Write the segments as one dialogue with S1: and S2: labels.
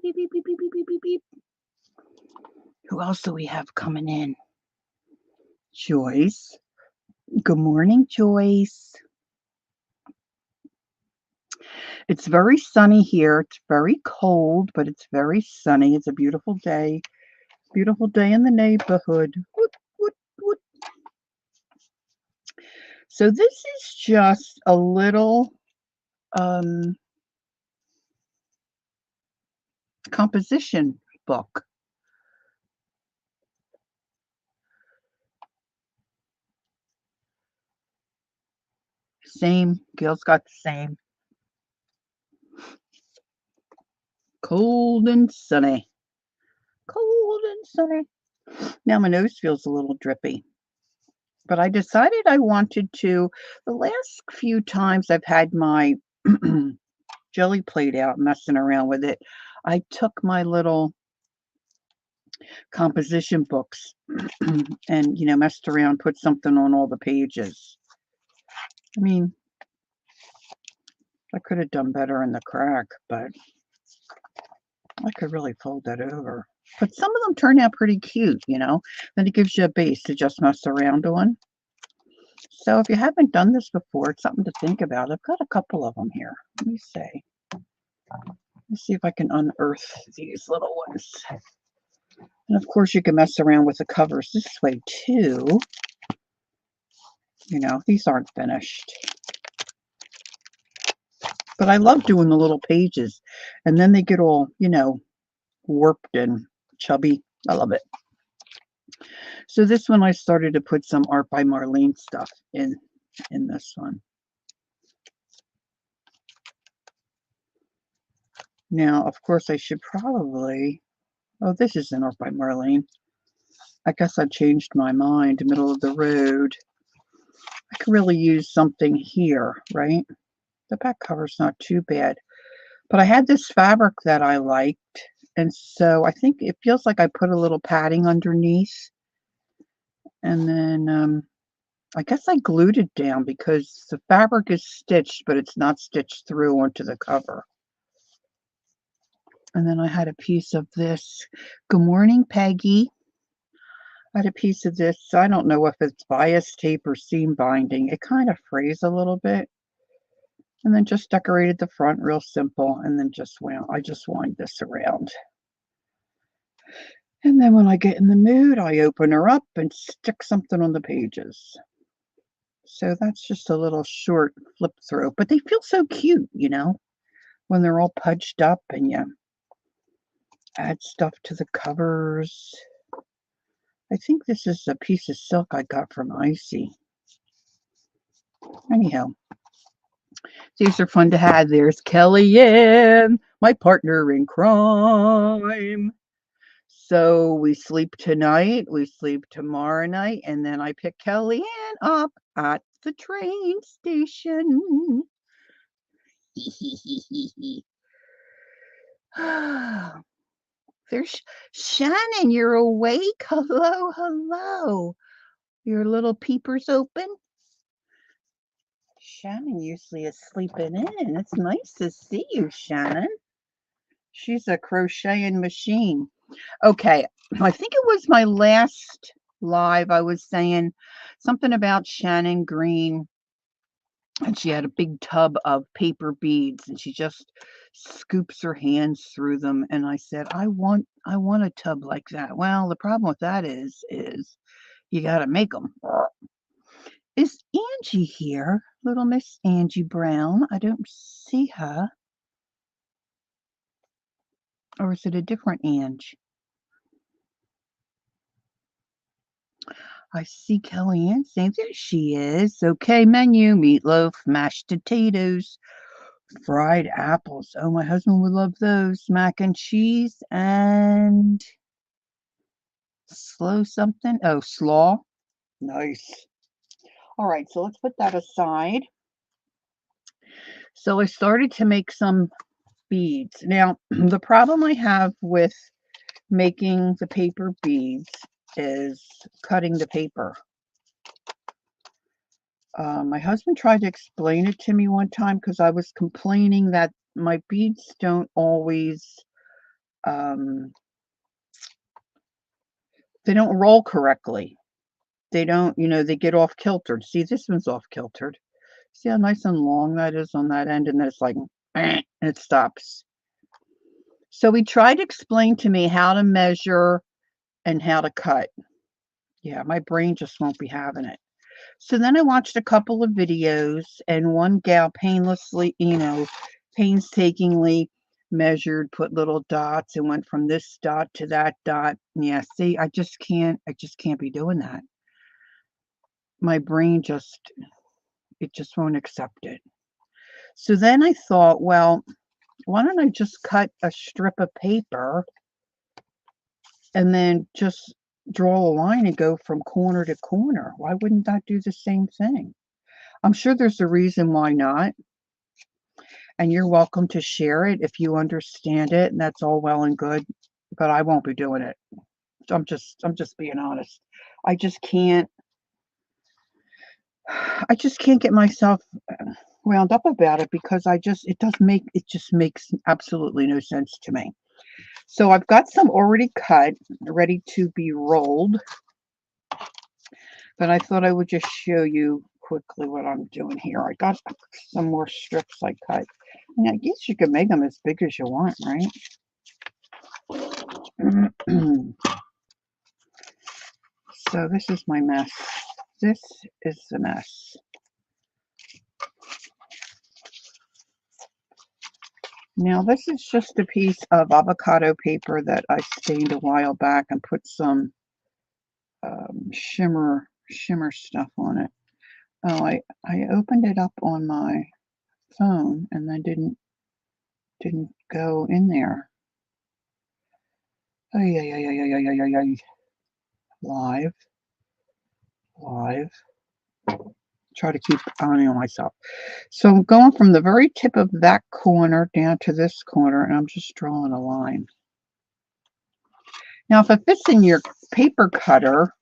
S1: beep, beep, beep, beep, beep, beep, beep, beep, beep. Who else do we have coming in? Joyce. Good morning, Joyce. It's very sunny here. It's very cold, but it's very sunny. It's a beautiful day. Beautiful day in the neighborhood. Woot, woot, woot. So this is just a little composition book. Same. Gail's got the same. Cold and sunny. Cold and sunny. Now my nose feels a little drippy. But I decided I wanted to the last few times I've had my jelly plate out messing around with it, I took my little composition books and, messed around, put something on all the pages. I mean, I could have done better in the crack, but I could really fold that over. But some of them turn out pretty cute, Then it gives you a base to just mess around on. So if you haven't done this before, it's something to think about. I've got a couple of them here. Let me see. Let's see if I can unearth these little ones. And of course, you can mess around with the covers this way too. These aren't finished. But I love doing the little pages. And then they get all, warped and chubby. I love it. So this one, I started to put some Art by Marlene stuff in this one. Now, of course, I should probably... Oh, this is an Art by Marlene. I guess I changed my mind, middle of the road. I could really use something here, right? The back cover's not too bad. But I had this fabric that I liked, and so I think it feels like I put a little padding underneath. And then I guess I glued it down because the fabric is stitched, but it's not stitched through onto the cover. And then I had a piece of this. Good morning, Peggy. I had a piece of this. I don't know if it's bias tape or seam binding. It kind of frays a little bit. And then just decorated the front real simple. And then I just wind this around. And then when I get in the mood, I open her up and stick something on the pages. So that's just a little short flip through. But they feel so cute, when they're all pudged up and you add stuff to the covers. I think this is a piece of silk I got from Icy. Anyhow, these are fun to have. There's Kellyanne, my partner in crime. So we sleep tonight, we sleep tomorrow night, and then I pick Kellyanne up at the train station. There's Shannon, you're awake. Hello, hello. Your little peepers open? Shannon usually is sleeping in. It's nice to see you, Shannon. She's a crocheting machine. Okay, I think it was my last live. I was saying something about Shannon Green, and she had a big tub of paper beads, and she just scoops her hands through them. And I said, I want a tub like that. Well, the problem with that is you got to make them. Is Angie here? Little Miss Angie Brown. I don't see her. Or is it a different Ange? I see Kellyanne saying there she is. Okay, menu, meatloaf, mashed potatoes, fried apples. Oh, my husband would love those. Mac and cheese and something. Oh, slaw. Nice. All right, so let's put that aside. So I started to make some beads. Now, the problem I have with making the paper beads is cutting the paper. My husband tried to explain it to me one time because I was complaining that my beads don't always they don't roll correctly. They don't, they get off kiltered. See, this one's off kiltered. See how nice and long that is on that end, and then it's like, and it stops. So he tried to explain to me how to measure and how to cut. Yeah, my brain just won't be having it. So then I watched a couple of videos, and one gal painstakingly measured, put little dots, and went from this dot to that dot. Yeah, see, I just can't be doing that. My brain just won't accept it. So then I thought, well, why don't I just cut a strip of paper and then just draw a line and go from corner to corner? Why wouldn't that do the same thing? I'm sure there's a reason why not. And you're welcome to share it if you understand it, and that's all well and good, but I won't be doing it. I'm just being honest. I just can't get myself wound up about it, because it just makes absolutely no sense to me. So I've got some already cut, ready to be rolled, but I thought I would just show you quickly what I'm doing here. I got some more strips I cut. And I guess you can make them as big as you want, right? So this is my mess. This is the mess. Now this is just a piece of avocado paper that I stained a while back and put some shimmer stuff on it. Oh, I opened it up on my phone and then didn't go in there. Oh yeah. Live. Try to keep on myself. So I'm going from the very tip of that corner down to this corner, and I'm just drawing a line. Now, if it fits in your paper cutter,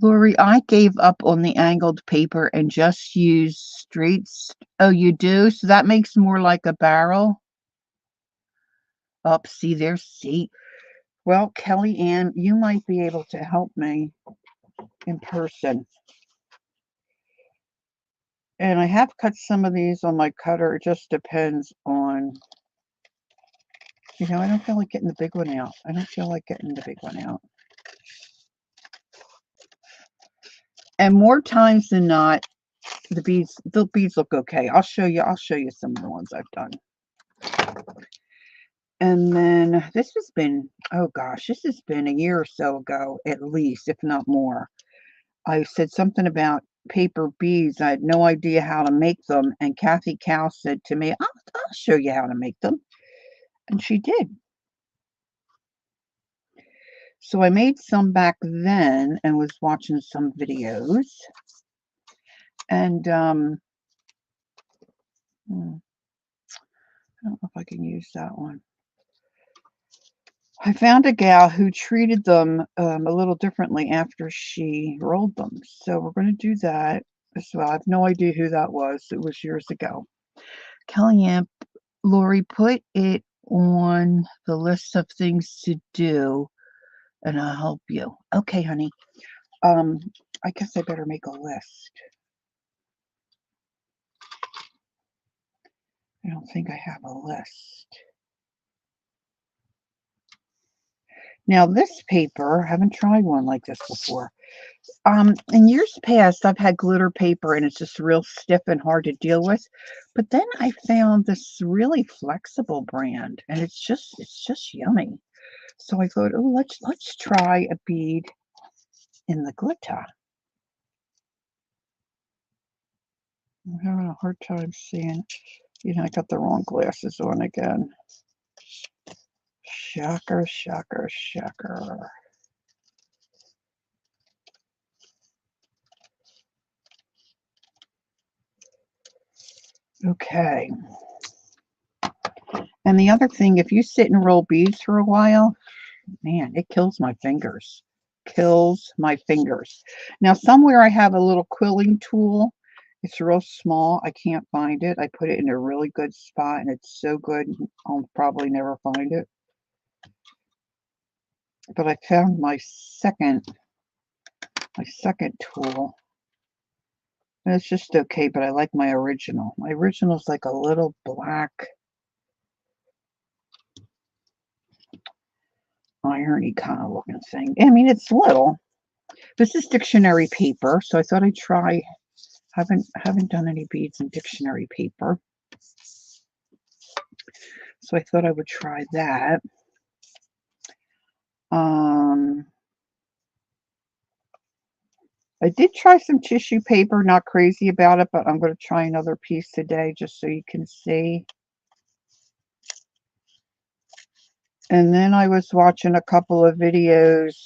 S1: Lori, I gave up on the angled paper and just use straight. Oh, you do? So that makes more like a barrel. Up, see there, see. Well, Kelly Ann, you might be able to help me in person. And I have cut some of these on my cutter. It just depends on, I don't feel like getting the big one out. And more times than not, the beads look okay. I'll show you some of the ones I've done. And then this has been a year or so ago, at least, if not more. I said something about paper beads. I had no idea how to make them, and Kathy Cow said to me, I'll show you how to make them. And she did. So I made some back then and was watching some videos. And I don't know if I can use that one. I found a gal who treated them a little differently after she rolled them. So we're going to do that as well. I have no idea who that was. It was years ago. Kellyanne, Lori, put it on the list of things to do, and I'll help you. Okay, honey. I guess I better make a list. I don't think I have a list. Now this paper, I haven't tried one like this before. In years past, I've had glitter paper and it's just real stiff and hard to deal with. But then I found this really flexible brand, and it's just yummy. So I thought, oh, let's try a bead in the glitter. I'm having a hard time seeing. I got the wrong glasses on again. Shocker. Okay. And the other thing, if you sit and roll beads for a while, man, it kills my fingers. Now, somewhere I have a little quilling tool, It's real small. I can't find it. I put it in a really good spot, and it's so good, I'll probably never find it. But I found my second tool. And it's just okay, but I like my original. My original's like a little black irony kind of looking thing. I mean, it's little. This is dictionary paper, so I thought I'd try. Haven't done any beads in dictionary paper, so I thought I would try that. I did try some tissue paper, not crazy about it, but I'm going to try another piece today just so you can see. And then I was watching a couple of videos,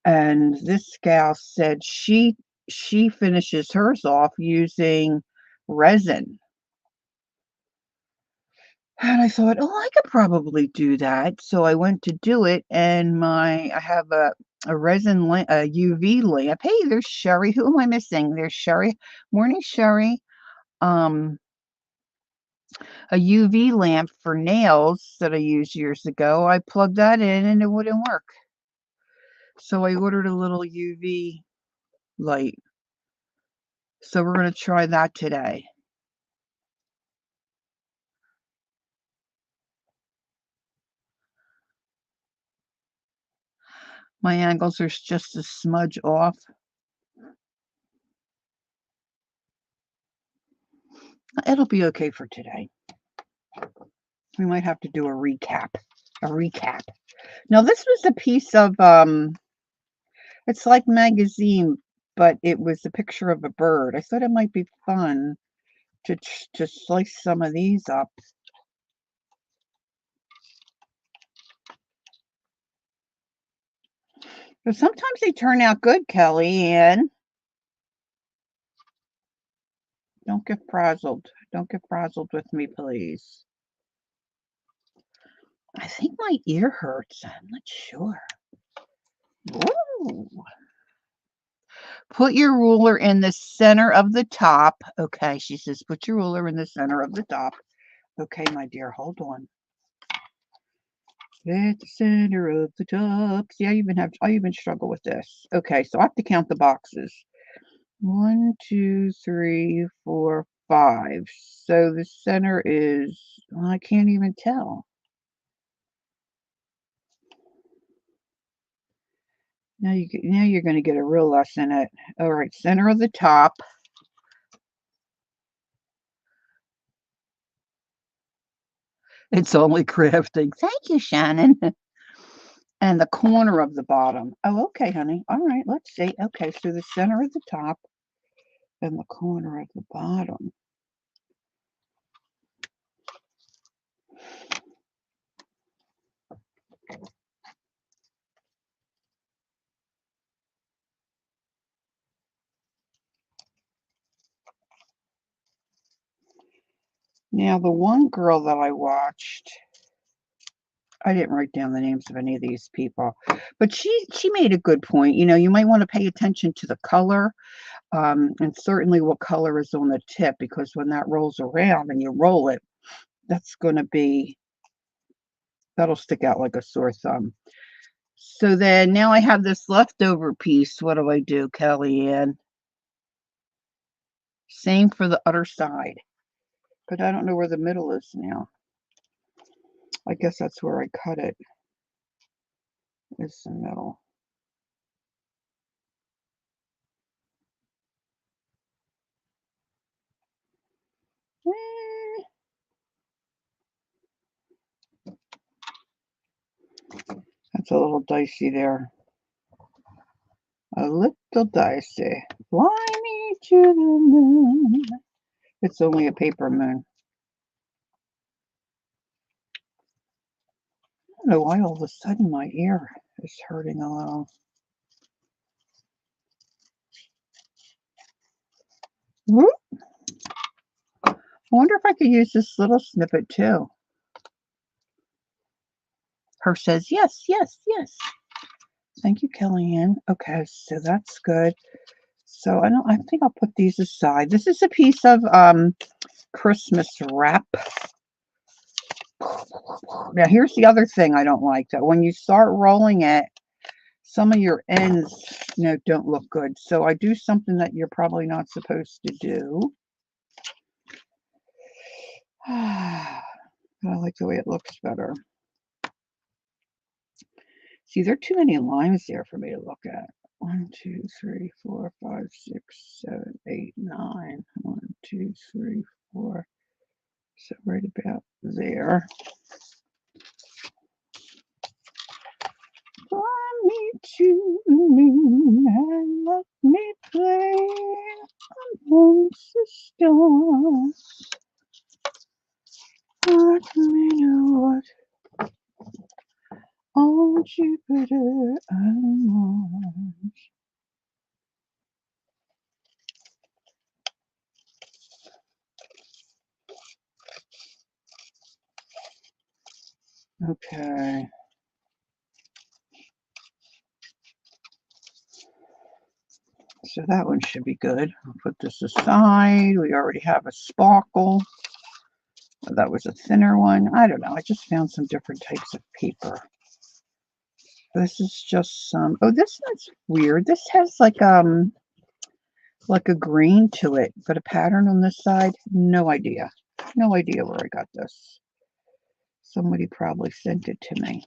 S1: and this gal said she finishes hers off using resin. And I thought, oh, I could probably do that. So I went to do it, and I have a resin a UV lamp. Hey, there's Sherry. Who am I missing? There's Sherry. Morning, Sherry. A UV lamp for nails that I used years ago. I plugged that in and it wouldn't work. So I ordered a little UV light. So we're going to try that today. My angles are just a smudge off. It'll be okay for today. We might have to do a recap. Now this was a piece of it's like magazine, but it was a picture of a bird. I thought it might be fun to slice some of these up. But sometimes they turn out good, Kellyanne. Don't get frazzled. Don't get frazzled with me, please. I think my ear hurts. I'm not sure. Ooh. Put your ruler in the center of the top. Okay, she says, put your ruler in the center of the top. Okay, my dear, hold on. At the center of the top. See, I even struggle with this. Okay, so I have to count the boxes. 1, 2, 3, 4, 5. So the center is, well, I can't even tell. Now you're going to get a real lesson at, all right, center of the top. It's only crafting. Thank you, Shannon. And the corner of the bottom. Oh, okay, honey. All right, let's see. Okay, so the center of the top and the corner of the bottom. Now, the one girl that I watched, I didn't write down the names of any of these people, but she made a good point. You know, you might want to pay attention to the color, and certainly what color is on the tip, because when that rolls around and you roll it, that'll stick out like a sore thumb. So then now I have this leftover piece. What do I do, Kellyanne? Same for the other side, but I don't know where the middle is now. I guess that's where I cut it, is the middle. That's a little dicey there. A little dicey. Fly me to the moon. It's only a paper moon. I don't know why all of a sudden my ear is hurting a little. Whoop. I wonder if I could use this little snippet too. Her says, yes. Thank you, Kellyanne. Okay, so that's good. So I think I'll put these aside. This is a piece of Christmas wrap. Now here's the other thing I don't like, that when you start rolling it, some of your ends, don't look good. So I do something that you're probably not supposed to do. I like the way it looks better. See, there are too many lines there for me to look at. 1, 2, 3, 4, 5, 6, 7, 8, 9. 1, 2, 3, 4. So right about there. Fly me to the moon and let me play amongst the stars. Let me know what on Jupiter and Mars. Okay. So that one should be good. I'll put this aside. We already have a sparkle. That was a thinner one. I don't know. I just found some different types of paper. This is just some. Oh, this one's weird. This has like a green to it, but a pattern on this side. No idea. No idea where I got this. Somebody probably sent it to me.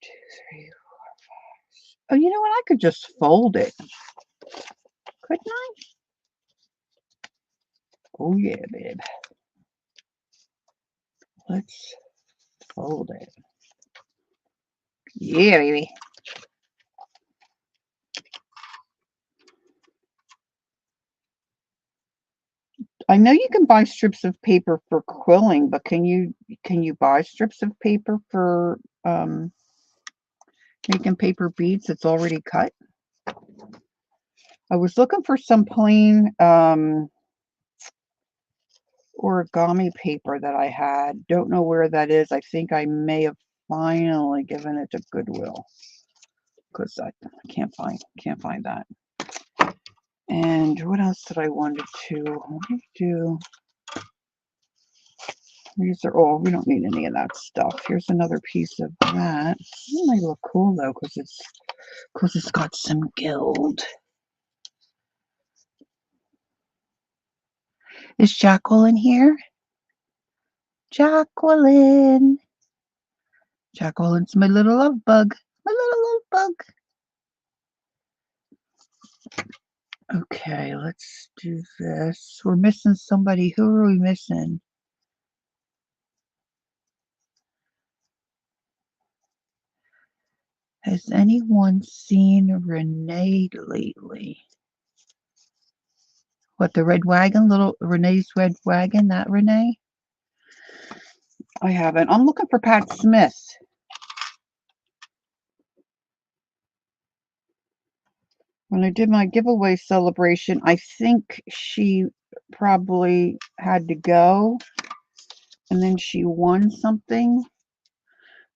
S1: 2, 3, 4, 5. Oh, you know what? I could just fold it. Couldn't I? Oh yeah, babe. Let's fold it. Yeah, baby. I know you can buy strips of paper for quilling, but can you buy strips of paper for making paper beads that's already cut? I was looking for some plain origami paper that I had. Don't know where that is. I think I may have finally given it to Goodwill because I can't find that. And what else did I wanted to do? These are all, we don't need any of that stuff. Here's another piece of that. It might look cool though because it's got some gild. Is Jacqueline here? Jacqueline. Jacqueline's my little love bug. My little love bug. Okay, let's do this. We're missing somebody. Who are we missing? Has anyone seen Renee lately? What, the red wagon? Little Renee's red wagon? That Renee? I haven't. I'm looking for Pat Smith. When I did my giveaway celebration, I think she probably had to go and then she won something.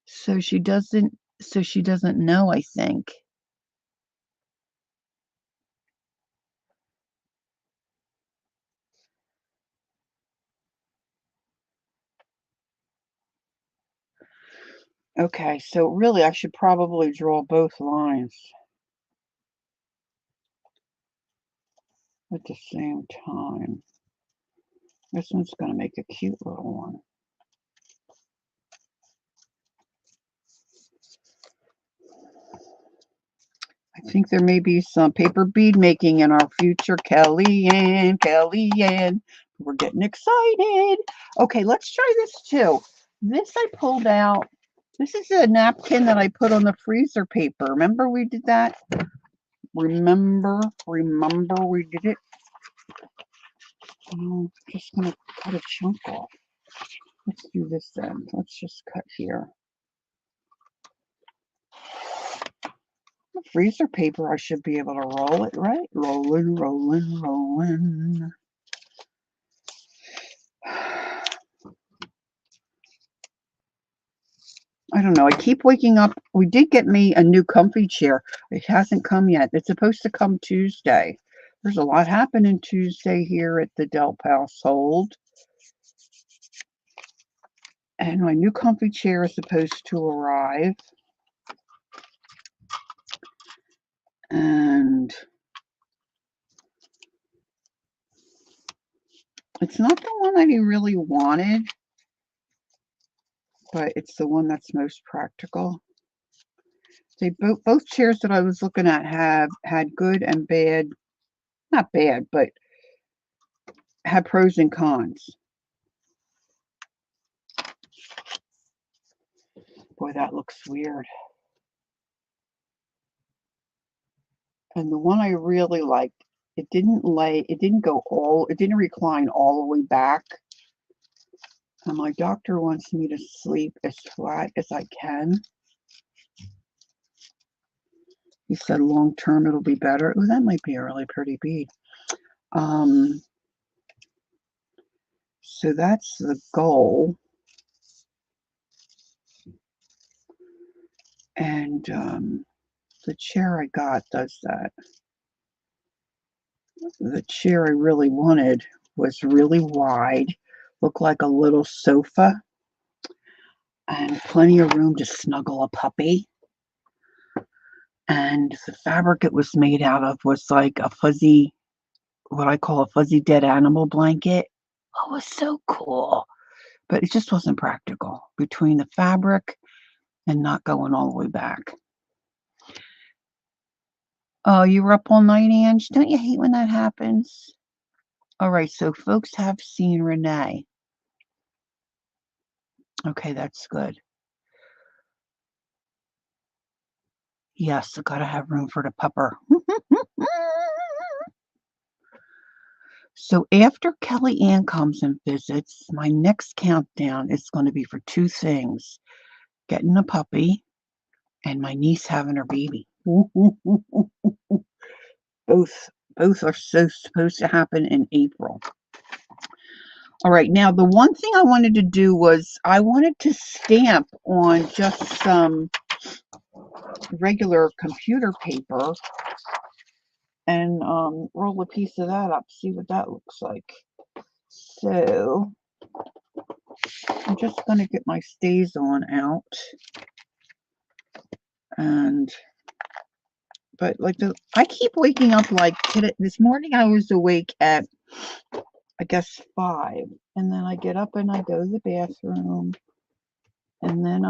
S1: So she doesn't know, I think. Okay, so really I should probably draw both lines at the same time. This one's going to make a cute little one. I think there may be some paper bead making in our future. Kellyanne. We're getting excited. Okay, let's try this too. This I pulled out. This is a napkin that I put on the freezer paper. Remember we did that? Remember we did it? I'm just going to cut a chunk off. Let's do this then. Let's just cut here. The freezer paper, I should be able to roll it, right? Rolling. I don't know. I keep waking up. We did get me a new comfy chair. It hasn't come yet. It's supposed to come Tuesday. There's a lot happening Tuesday here at the Delp household. And my new comfy chair is supposed to arrive. And it's not the one that he really wanted, but it's the one that's most practical. They both chairs that I was looking at have had good and bad, not bad, but had pros and cons. Boy, that looks weird. And the one I really liked, it didn't recline all the way back. And my doctor wants me to sleep as flat as I can. He said long term it'll be better. Oh, that might be a really pretty bead. So that's the goal. And the chair I got does that. The chair I really wanted was really wide, looked like a little sofa, and plenty of room to snuggle a puppy. And the fabric it was made out of was like a fuzzy, what I call a fuzzy dead animal blanket. Oh, it was so cool. But it just wasn't practical between the fabric and not going all the way back. Oh, you were up all night, Ange? Don't you hate when that happens? All right, so folks have seen Renee. Okay, that's good. Yes, I gotta have room for the pupper. So after Kelly Ann comes and visits, my next countdown is going to be for two things: getting a puppy and my niece having her baby. Both are supposed to happen in April. All right, now the one thing I wanted to do was I wanted to stamp on just some regular computer paper and roll a piece of that up, see what that looks like. So I'm just going to get my StazOn out. But like I keep waking up like this morning I was awake at, I guess, 5, and then I get up and I go to the bathroom, and then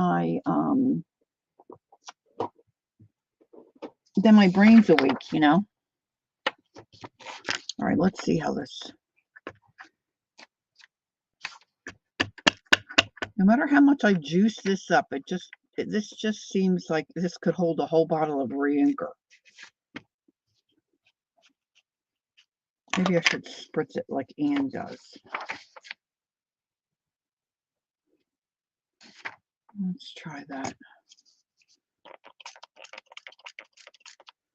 S1: then my brain's awake, you know. All right, let's see how this. No matter how much I juice this up, this just seems like this could hold a whole bottle of re-inker. Maybe I should spritz it like Anne does. Let's try that.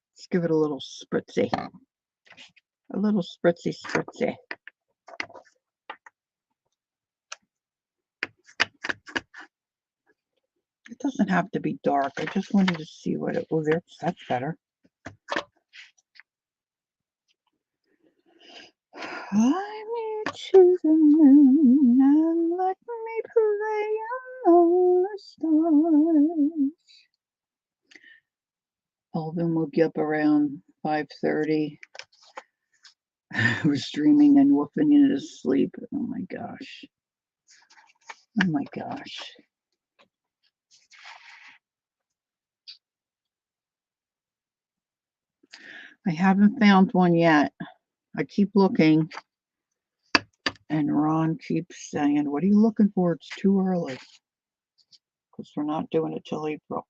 S1: Let's give it a little spritzy. A little spritzy. It doesn't have to be dark. I just wanted to see what it was. Oh, that's better. Fly me to the moon and let me play among the stars. Alvin woke you up around 5:30. I was dreaming and woofing into sleep. Oh my gosh. Oh my gosh. I haven't found one yet. I keep looking. And Ron keeps saying, what are you looking for? It's too early. Because we're not doing it till April.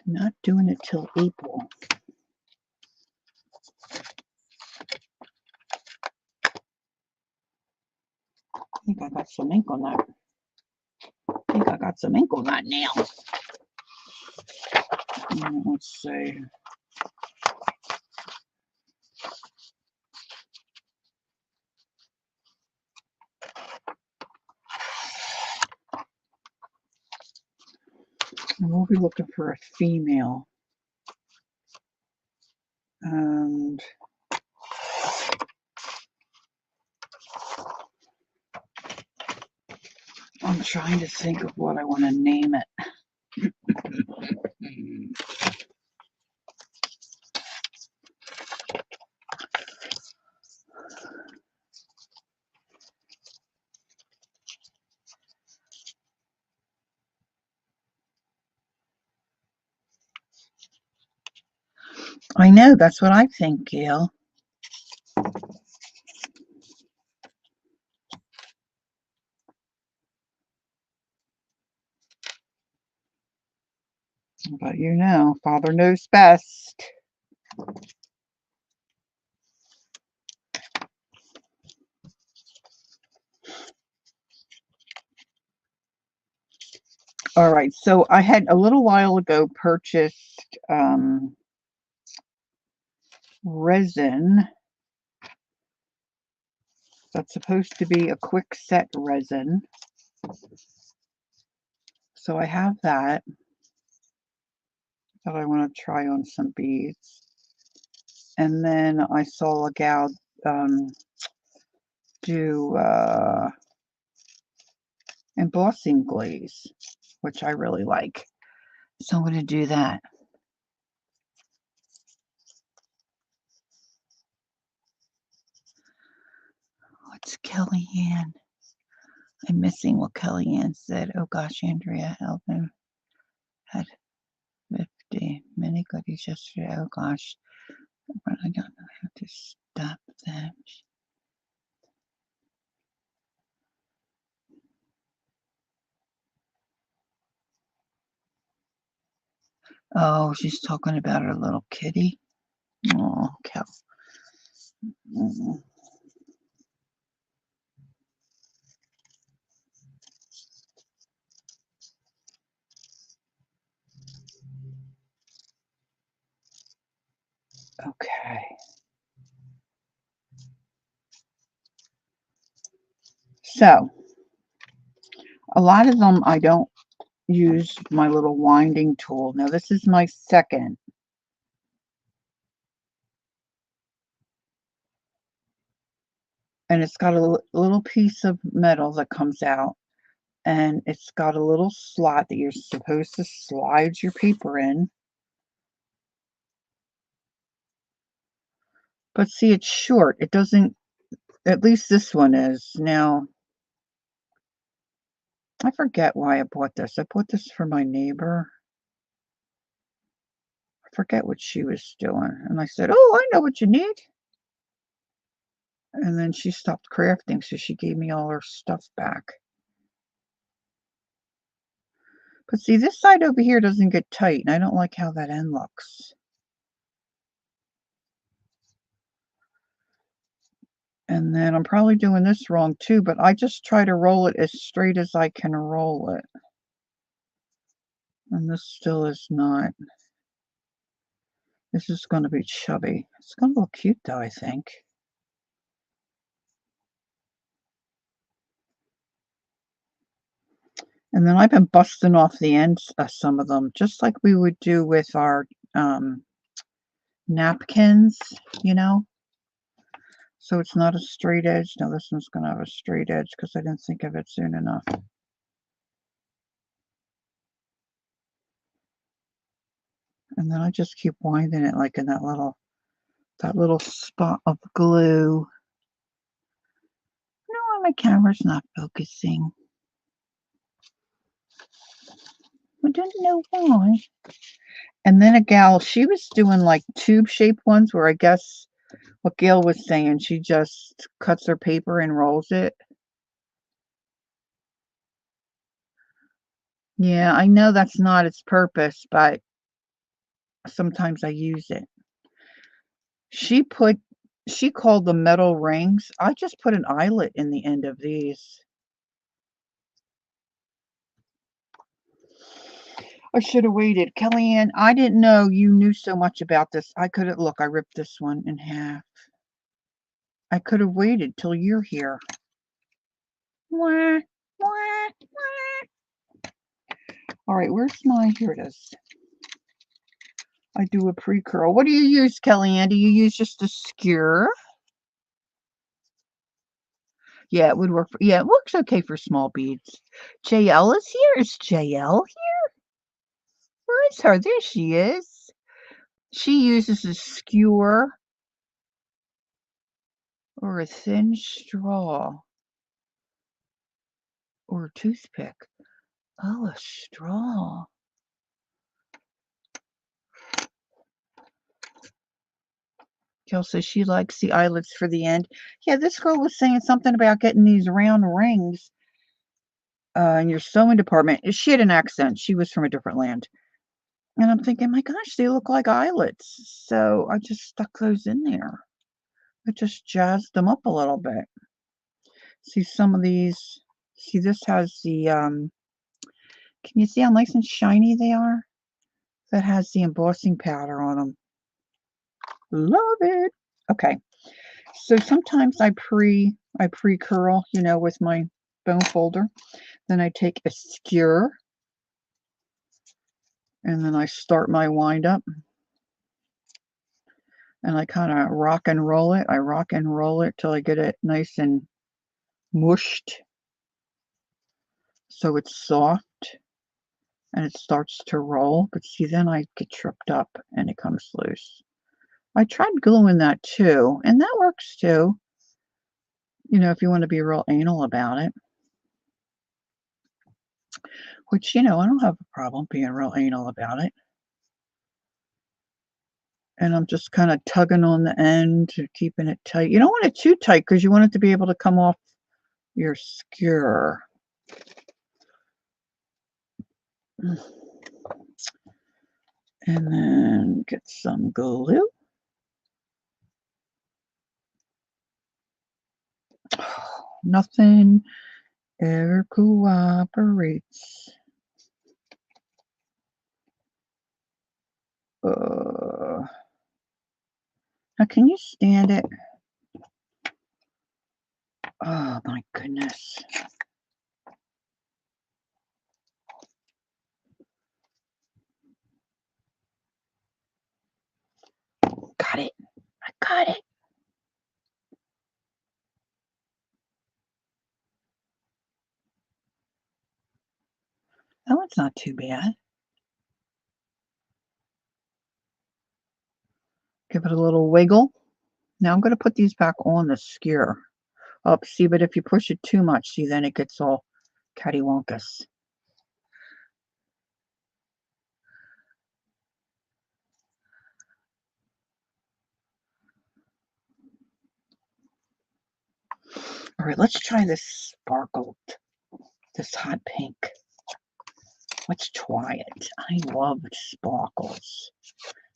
S1: Not doing it till April. I think I got some ink on that. Now. Let's see. And we'll be looking for a female. And I'm trying to think of what I want to name it. I know, that's what I think, Gail. But you know, Father knows best. All right, so I had a little while ago purchased resin that's supposed to be a quick set resin. So I have that I want to try on some beads. And then I saw a gal do embossing glaze, which I really like. So I'm going to do that. What's Kellyanne? I'm missing what Kellyanne said. Oh gosh, Andrea Elvin had 50 mini goodies yesterday. Oh gosh, but I don't know how to stop them. Oh, she's talking about her little kitty. Oh, Kel. Okay. So, a lot of them I don't use my little winding tool. Now, this is my second. And it's got a little piece of metal that comes out. And it's got a little slot that you're supposed to slide your paper in. But see, it's short. It doesn't, at least this one is. Now, I forget why I bought this. I bought this for my neighbor. I forget what she was doing. And I said, oh, I know what you need. And then she stopped crafting, so she gave me all her stuff back. But see, this side over here doesn't get tight, and I don't like how that end looks. And then I'm probably doing this wrong too, but I just try to roll it as straight as I can roll it. And this still is not. This is going to be chubby. It's going to look cute though, I think. And then I've been busting off the ends of some of them, just like we would do with our napkins, you know. So it's not a straight edge. Now this one's going to have a straight edge because I didn't think of it soon enough. And then I just keep winding it like in that little spot of glue. No, my camera's not focusing. I don't know why. And then a gal, she was doing like tube-shaped ones where I guess what Gail was saying, she just cuts her paper and rolls it. Yeah, I know that's not its purpose, but sometimes I use it. She called them metal rings. I just put an eyelet in the end of these. I should have waited. Kellyanne, I didn't know you knew so much about this. I could have, look, I ripped this one in half. I could have waited till you're here. Wah, wah, wah. All right, where's my, here it is. I do a pre-curl. What do you use, Kellyanne? Do you use just a skewer? Yeah, it would work for, yeah, it works okay for small beads. JL is here. Is JL here? Where is her? There she is. She uses a skewer or a thin straw or a toothpick. Oh, a straw. Kel says she likes the eyelets for the end. Yeah, this girl was saying something about getting these round rings in your sewing department. She had an accent. She was from a different land. And I'm thinking, my gosh, they look like eyelets. So I just stuck those in there. I just jazzed them up a little bit. See some of these. See, this has the, can you see how nice and shiny they are? That has the embossing powder on them. Love it. Okay. So sometimes I pre-curl, you know, with my bone folder. Then I take a skewer and then I start my wind up. And I kind of rock and roll it. I rock and roll it till I get it nice and mushed. So it's soft and it starts to roll. But see, then I get tripped up and it comes loose. I tried gluing that too, and that works too. You know, if you want to be real anal about it. Which, you know, I don't have a problem being real anal about it. And I'm just kind of tugging on the end, keeping it tight. You don't want it too tight because you want it to be able to come off your skewer. And then get some glue. Nothing ever cooperates. Now, can you stand it? Oh, my goodness. Got it. I got it. That one's not too bad. Give it a little wiggle. Now I'm going to put these back on the skewer. Up, see, but if you push it too much, see, then it gets all cattywampus. All right, let's try this sparkled, this hot pink. Let's try it. I love sparkles.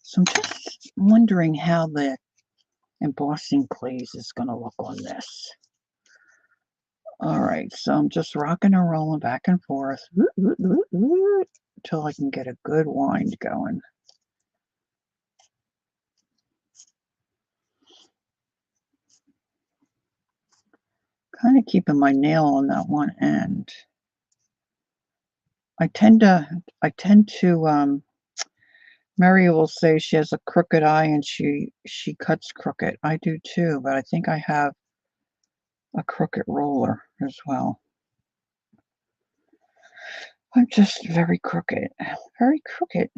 S1: So I'm just wondering how the embossing glaze is going to look on this. All right, so I'm just rocking and rolling back and forth until I can get a good wind going. Kind of keeping my nail on that one end. I tend to Mary will say she has a crooked eye and she cuts crooked. I do too, but I think I have a crooked roller as well. I'm just very crooked. Very crooked.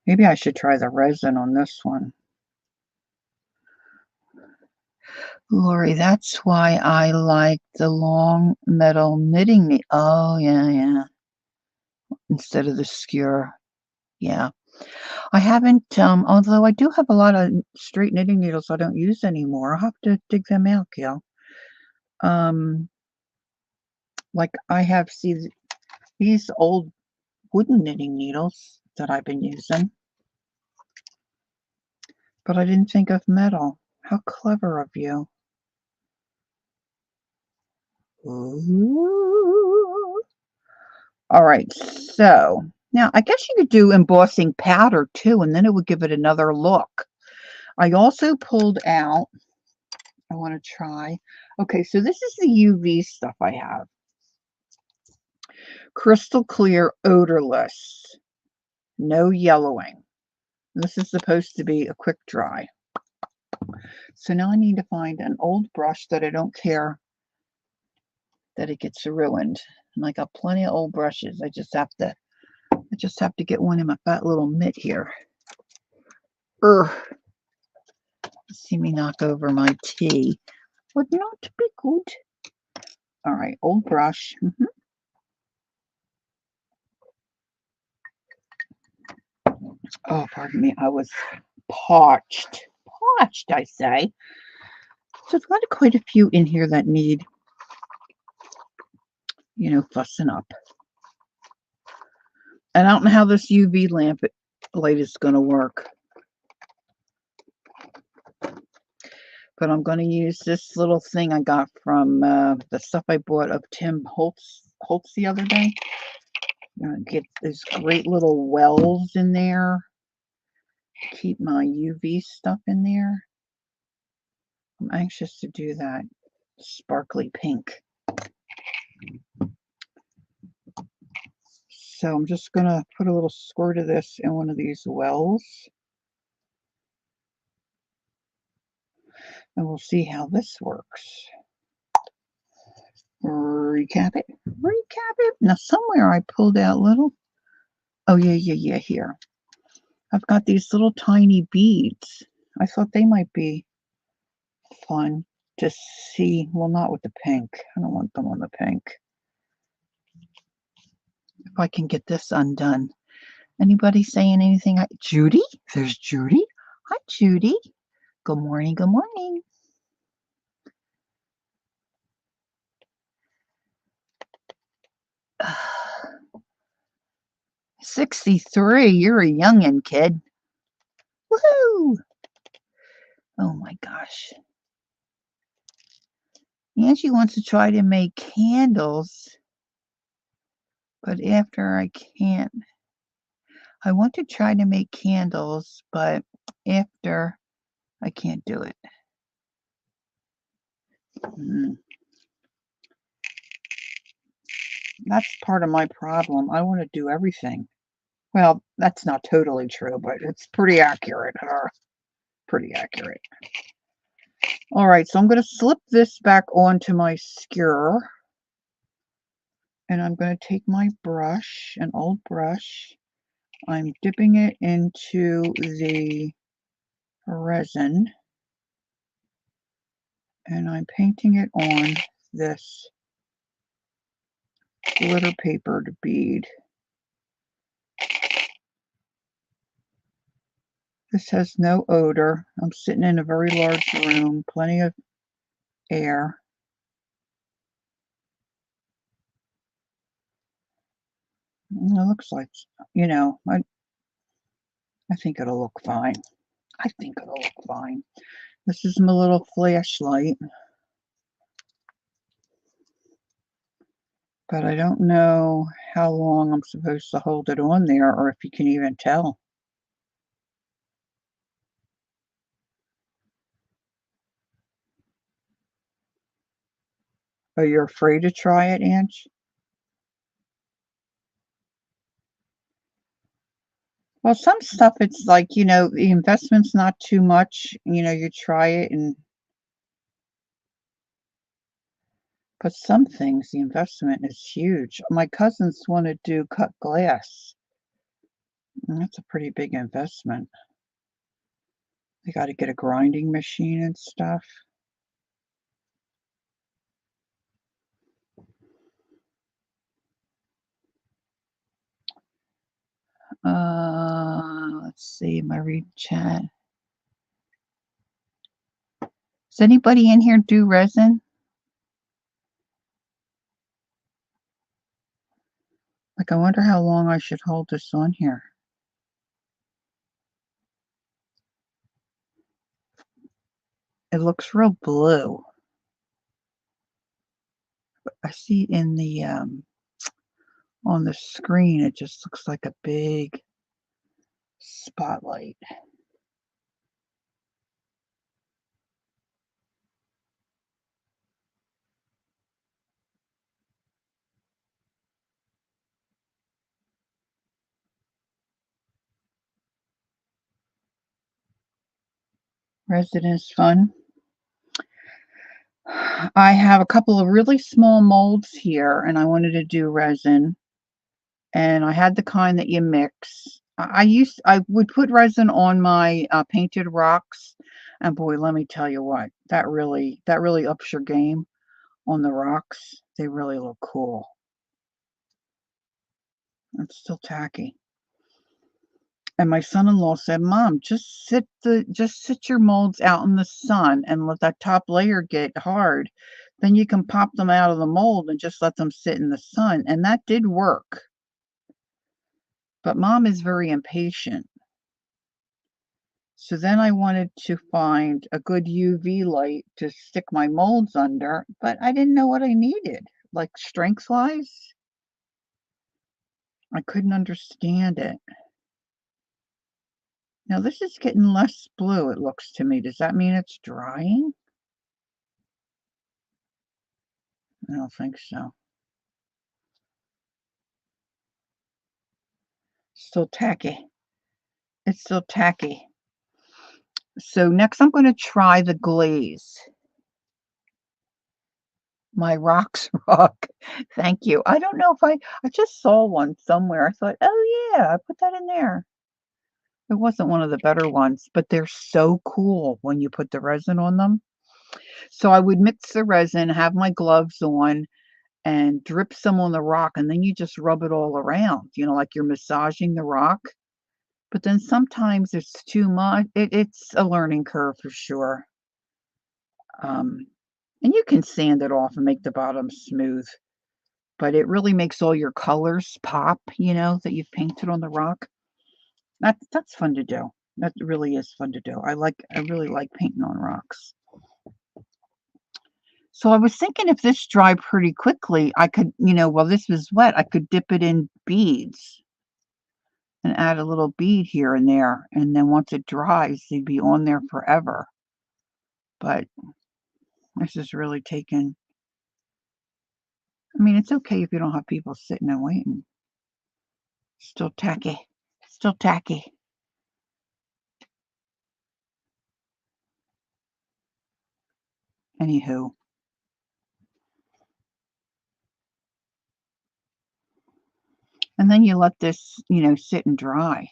S1: Maybe I should try the resin on this one. Lori, that's why I like the long metal knitting needle. Oh, yeah. Instead of the skewer. Yeah. I haven't, although I do have a lot of straight knitting needles I don't use anymore. I'll have to dig them out, Gail. Like I have, see, these old wooden knitting needles that I've been using. But I didn't think of metal. How clever of you. Ooh. All right, so now I guess you could do embossing powder too, and then it would give it another look. I also pulled out I want to try. Okay, so this is the UV stuff I have. Crystal clear, odorless, no yellowing. This is supposed to be a quick dry. So now I need to find an old brush that I don't care that it gets ruined. And I got plenty of old brushes. I just have to get one in my fat little mitt here. Ugh. See me knock over my tea. Would not be good. All right, old brush. Oh, pardon me. I was parched. Parched, I say. So I've got quite a few in here that need, fussing up. And I don't know how this UV light is going to work. But I'm going to use this little thing I got from the stuff I bought of Tim Holtz the other day. Get these great little wells in there. Keep my UV stuff in there. I'm anxious to do that. Sparkly pink. So I'm just going to put a little squirt of this in one of these wells. And we'll see how this works. Recap it. Recap it. Now somewhere I pulled out little. Oh, yeah, here. I've got these little tiny beads. I thought they might be fun to see. Well, not with the pink. I don't want them on the pink. If I can get this undone. Anybody saying anything? Judy? There's Judy. Hi, Judy. Good morning. Good morning. Uh, 63. You're a youngin', kid. Woohoo! Oh my gosh. Angie wants to try to make candles, but after I can't. I want to try to make candles, but after I can't do it. That's part of my problem. I want to do everything. Well, that's not totally true, but it's pretty accurate. Pretty accurate. All right, so I'm going to slip this back onto my skewer. And I'm going to take my brush, an old brush. I'm dipping it into the resin. And I'm painting it on this glitter papered bead. This has no odor. I'm sitting in a very large room, plenty of air. It looks like, I think it'll look fine. I think it'll look fine. This is my little flashlight. But I don't know how long I'm supposed to hold it on there or if you can even tell. Are you afraid to try it, Ange? Well, some stuff it's like, the investment's not too much. You try it but some things, the investment is huge. My cousins want to do cut glass. And that's a pretty big investment. They got to get a grinding machine and stuff. Let's see, my read chat. Does anybody in here do resin? Like, I wonder how long I should hold this on here. It looks real blue. I see in the on the screen, it just looks like a big spotlight. Resin is fun. I have a couple of really small molds here, and I wanted to do resin. And I had the kind that you mix. I would put resin on my painted rocks, and boy, let me tell you what, that really ups your game on the rocks. They really look cool. It's still tacky. And my son-in-law said, "Mom, just sit your molds out in the sun and let that top layer get hard. Then you can pop them out of the mold and just let them sit in the sun." And that did work. But Mom is very impatient. So then I wanted to find a good UV light to stick my molds under, but I didn't know what I needed, like strength-wise. I couldn't understand it. Now this is getting less blue, it looks to me. Does that mean it's drying? I don't think so. Still tacky. It's still tacky. So next I'm going to try the glaze. My rocks rock. Thank you. I don't know if I just saw one somewhere. I thought, oh yeah, I put that in there. It wasn't one of the better ones, but they're so cool when you put the resin on them. So I would mix the resin, have my gloves on, and drip some on the rock, and then you just rub it all around, like you're massaging the rock. But then sometimes it's too much. It's a learning curve for sure. Um, and you can sand it off and make the bottom smooth, but it really makes all your colors pop, that you've painted on the rock. That's fun to do. That really is fun to do. I really like painting on rocks. So I was thinking if this dried pretty quickly, I could, while this was wet, I could dip it in beads and add a little bead here and there. And then once it dries, they'd be on there forever. But this is really taking, I mean, it's okay if you don't have people sitting and waiting. Still tacky. Still tacky. Anywho. And then you let this, sit and dry.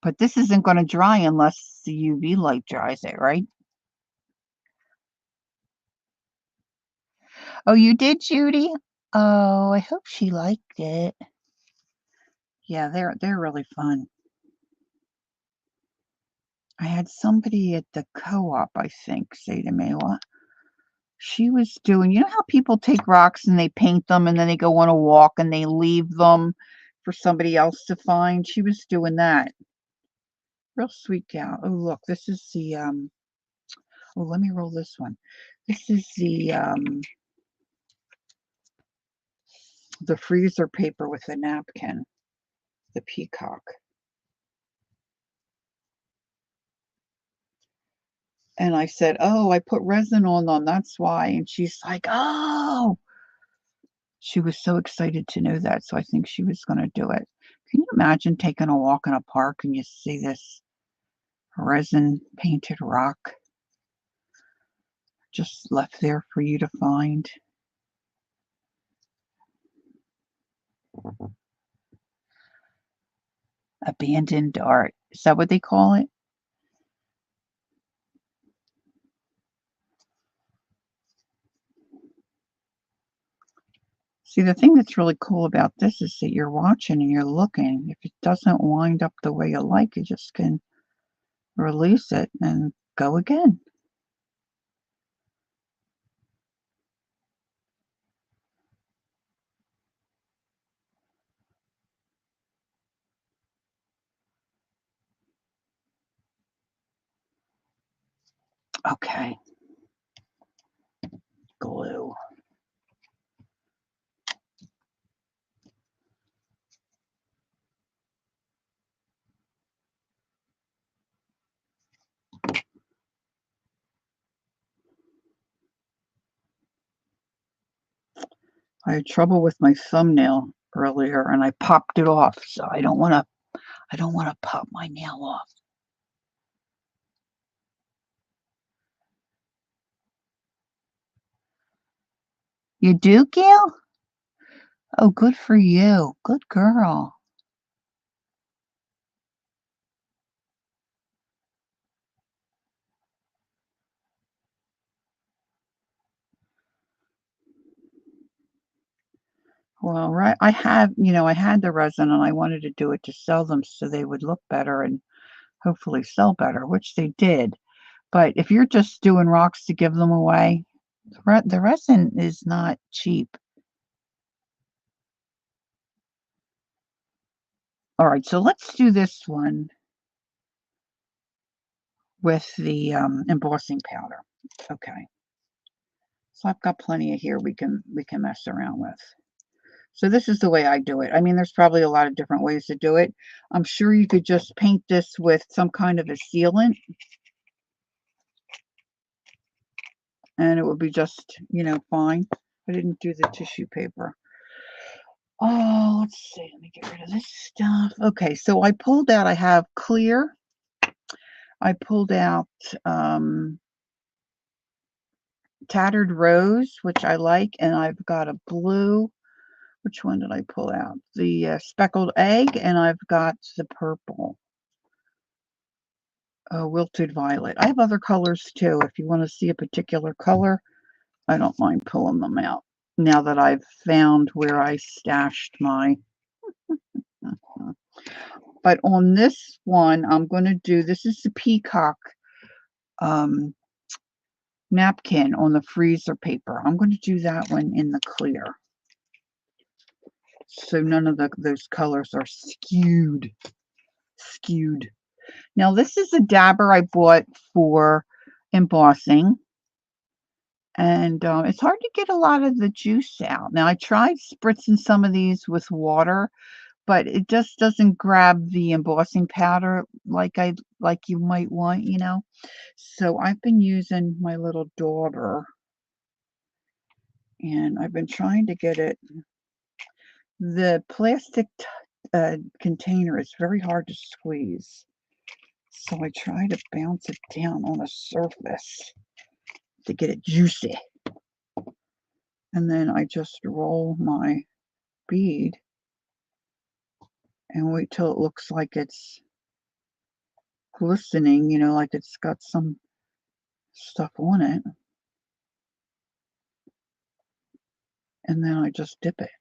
S1: But this isn't going to dry unless the UV light dries it, right? Oh, you did, Judy? Oh, I hope she liked it. Yeah, they're really fun. I had somebody at the co-op, I think, say to me, "Well, she was doing, you know how people take rocks and they paint them and then they go on a walk and they leave them for somebody else to find?" She was doing that. Real sweet gal. Oh, look, this is oh, let me roll this one. This is the freezer paper with the napkin, the peacock. And I said, "Oh, I put resin on them, that's why." And she's like, "Oh." She was so excited to know that, so I think she was gonna do it. Can you imagine taking a walk in a park and you see this resin painted rock just left there for you to find? Abandoned art. Is that what they call it? See, the thing that's really cool about this is that you're watching and you're looking. If it doesn't wind up the way you like, you just can release it and go again. Okay. Glue. I had trouble with my thumbnail earlier and I popped it off, so I don't want to pop my nail off. You do, Gail? Oh, good for you. Good girl. Well, right, I have, I had the resin and I wanted to do it to sell them so they would look better and hopefully sell better, which they did. But if you're just doing rocks to give them away, the resin is not cheap. All right, so let's do this one with the embossing powder. Okay, so I've got plenty of here we can mess around with. So this is the way I do it. I mean, there's probably a lot of different ways to do it. I'm sure you could just paint this with some kind of a sealant and it would be just, fine. I didn't do the tissue paper. Oh, let's see. Let me get rid of this stuff. Okay, so I pulled out, I have clear. I pulled out tattered rose, which I like, and I've got a blue. Which one did I pull out? The speckled egg, and I've got the purple. Wilted violet. I have other colors too. If you want to see a particular color, I don't mind pulling them out. Now that I've found where I stashed my. But on this one, I'm going to do, this is the peacock napkin on the freezer paper. I'm going to do that one in the clear. So none of those colors are skewed. Now this is a dabber I bought for embossing. And it's hard to get a lot of the juice out. Now I tried spritzing some of these with water, but it just doesn't grab the embossing powder like you might want, So I've been using my little dauber, and I've been trying to get it. The plastic container is very hard to squeeze, so I try to bounce it down on a surface to get it juicy. And then I just roll my bead and wait till it looks like it's glistening, like it's got some stuff on it. And then I just dip it.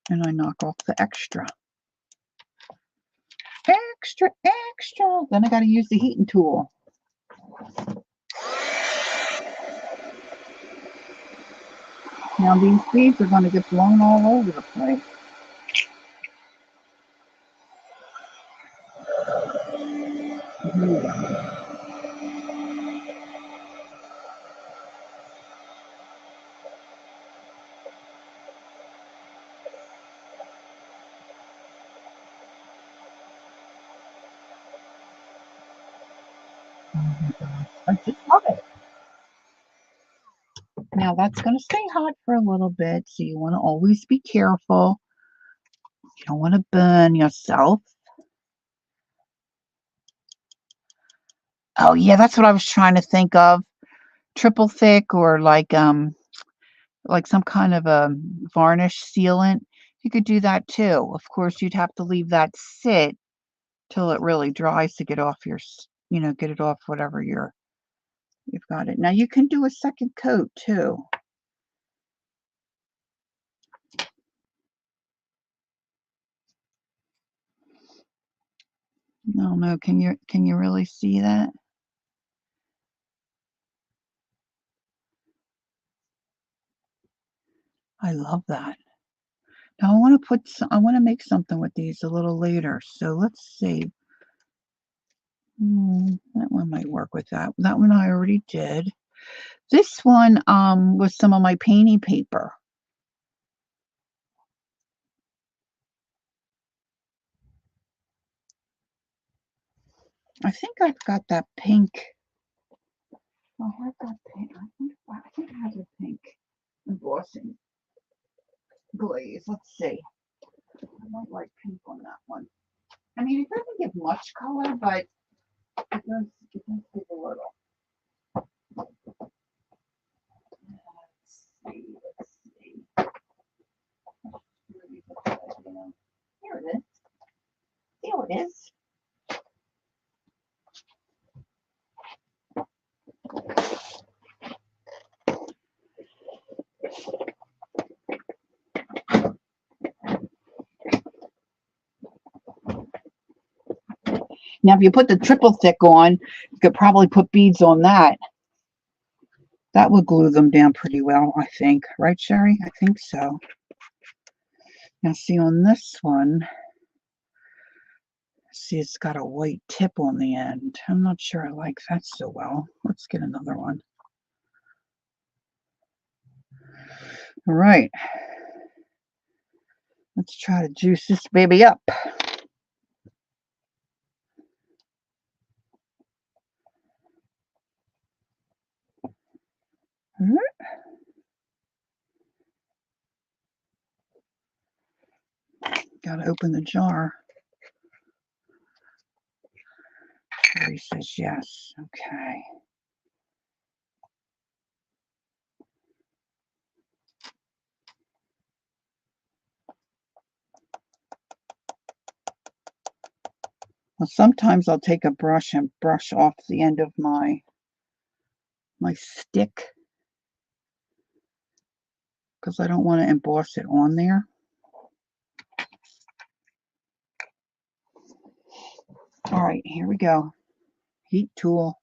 S1: And I knock off the extra. Extra, extra. Then I got to use the heating tool. Now these beads are going to get blown all over the place. Here we go. I just love it. Now that's going to stay hot for a little bit, so you want to always be careful. You don't want to burn yourself. Oh yeah, that's what I was trying to think of. Triple thick or like some kind of a varnish sealant. You could do that too. Of course, you'd have to leave that sit till it really dries to get off your, get it off whatever you've got it. Now you can do a second coat too. No, can you really see that? I love that. Now I want to make something with these a little later. So let's see. That one might work with that. That one I already did. This one was some of my painting paper. I think I've got that pink. Oh, I've got pink. I think I have the pink embossing glaze. Let's see. I might like pink on that one. I mean, it doesn't give much color, but it does give a little. Let's Here it is. Here it is. Now, if you put the triple thick on, you could probably put beads on that. That would glue them down pretty well, I think. Right, Sherry? I think so. Now, see on this one, see it's got a white tip on the end. I'm not sure I like that so well. Let's get another one. All right. Let's try to juice this baby up. Got to open the jar. He says yes. Okay. Well, sometimes I'll take a brush and brush off the end of my stick because I don't want to emboss it on there. All right, here we go. Heat tool.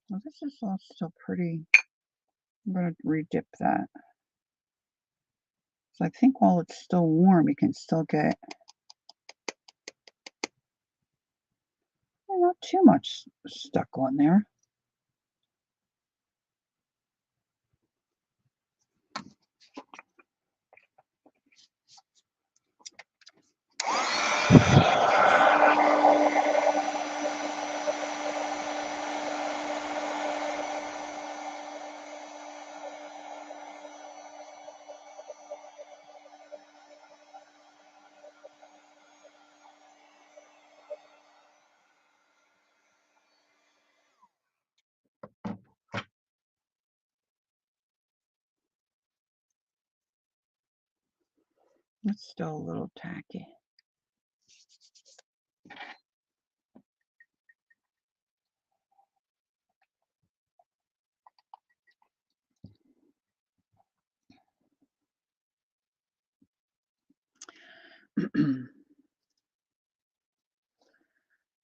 S1: Well, this is all still pretty. I'm going to redip that. So I think while it's still warm, you can still get not too much stuck on there. It's still a little tacky. I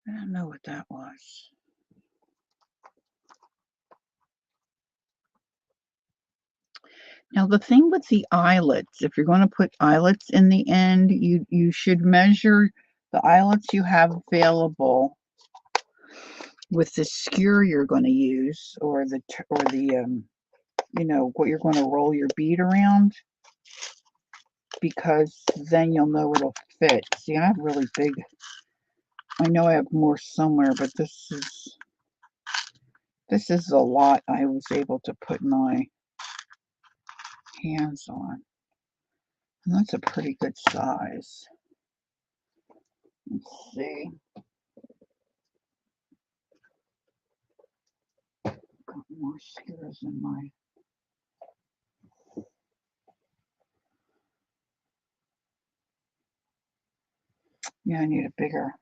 S1: don't know what that was. Now, the thing with the eyelets, if you're going to put eyelets in the end, you should measure the eyelets you have available with the skewer you're going to use, or the you know, what you're going to roll your bead around, because then you'll know it'll fit. See, I have really big. I know I have more somewhere, but this is a lot I was able to put my hands on. And that's a pretty good size. Let's see. Got more skewers in my. Yeah, I need a bigger.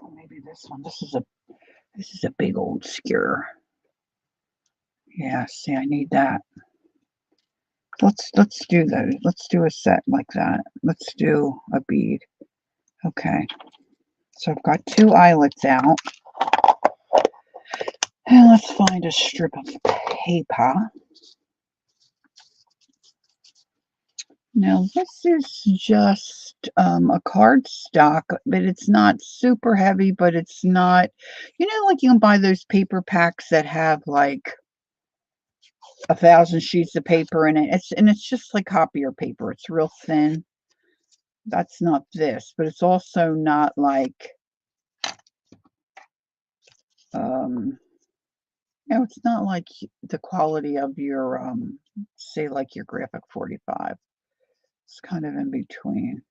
S1: Oh, maybe this one. This is a big old skewer. Yeah, see, I need that. Let's do those. Let's do a set like that. Let's do a bead. Okay. So I've got 2 eyelets out. And let's find a strip of paper. Now this is just a cardstock, but it's not super heavy, but it's not, you know, like you can buy those paper packs that have like 1,000 sheets of paper in it. It's just like copier paper. It's real thin. That's not this, but it's also not like, it's not like the quality of your, say like your Graphic 45. It's kind of in between.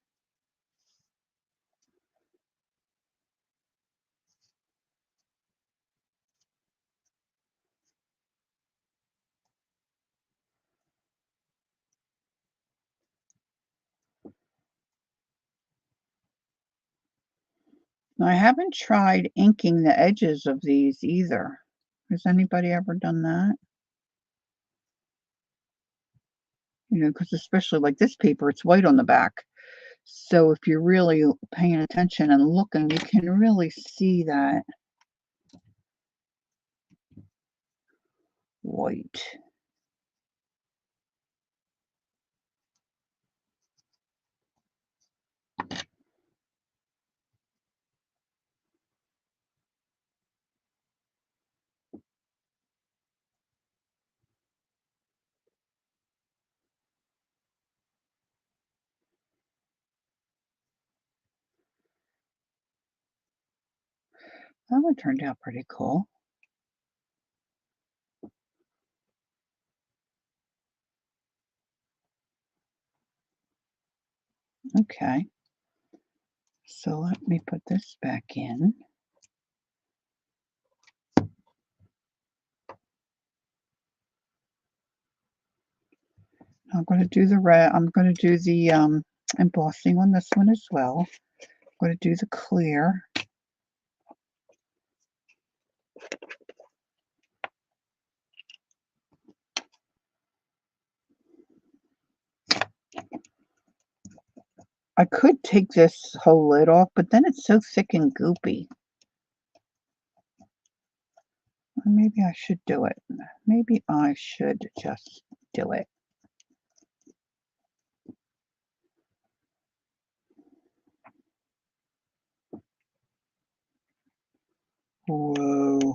S1: Now, I haven't tried inking the edges of these either. Has anybody ever done that? Because especially like this paper, it's white on the back. So if you're really paying attention and looking, you can really see that white. That one turned out pretty cool. Okay. So let me put this back in. I'm going to do the red. I'm going to do the embossing on this one as well. I'm going to do the clear. I could take this whole lid off, but then it's so thick and goopy. Maybe I should do it. Maybe I should just do it. Whoa.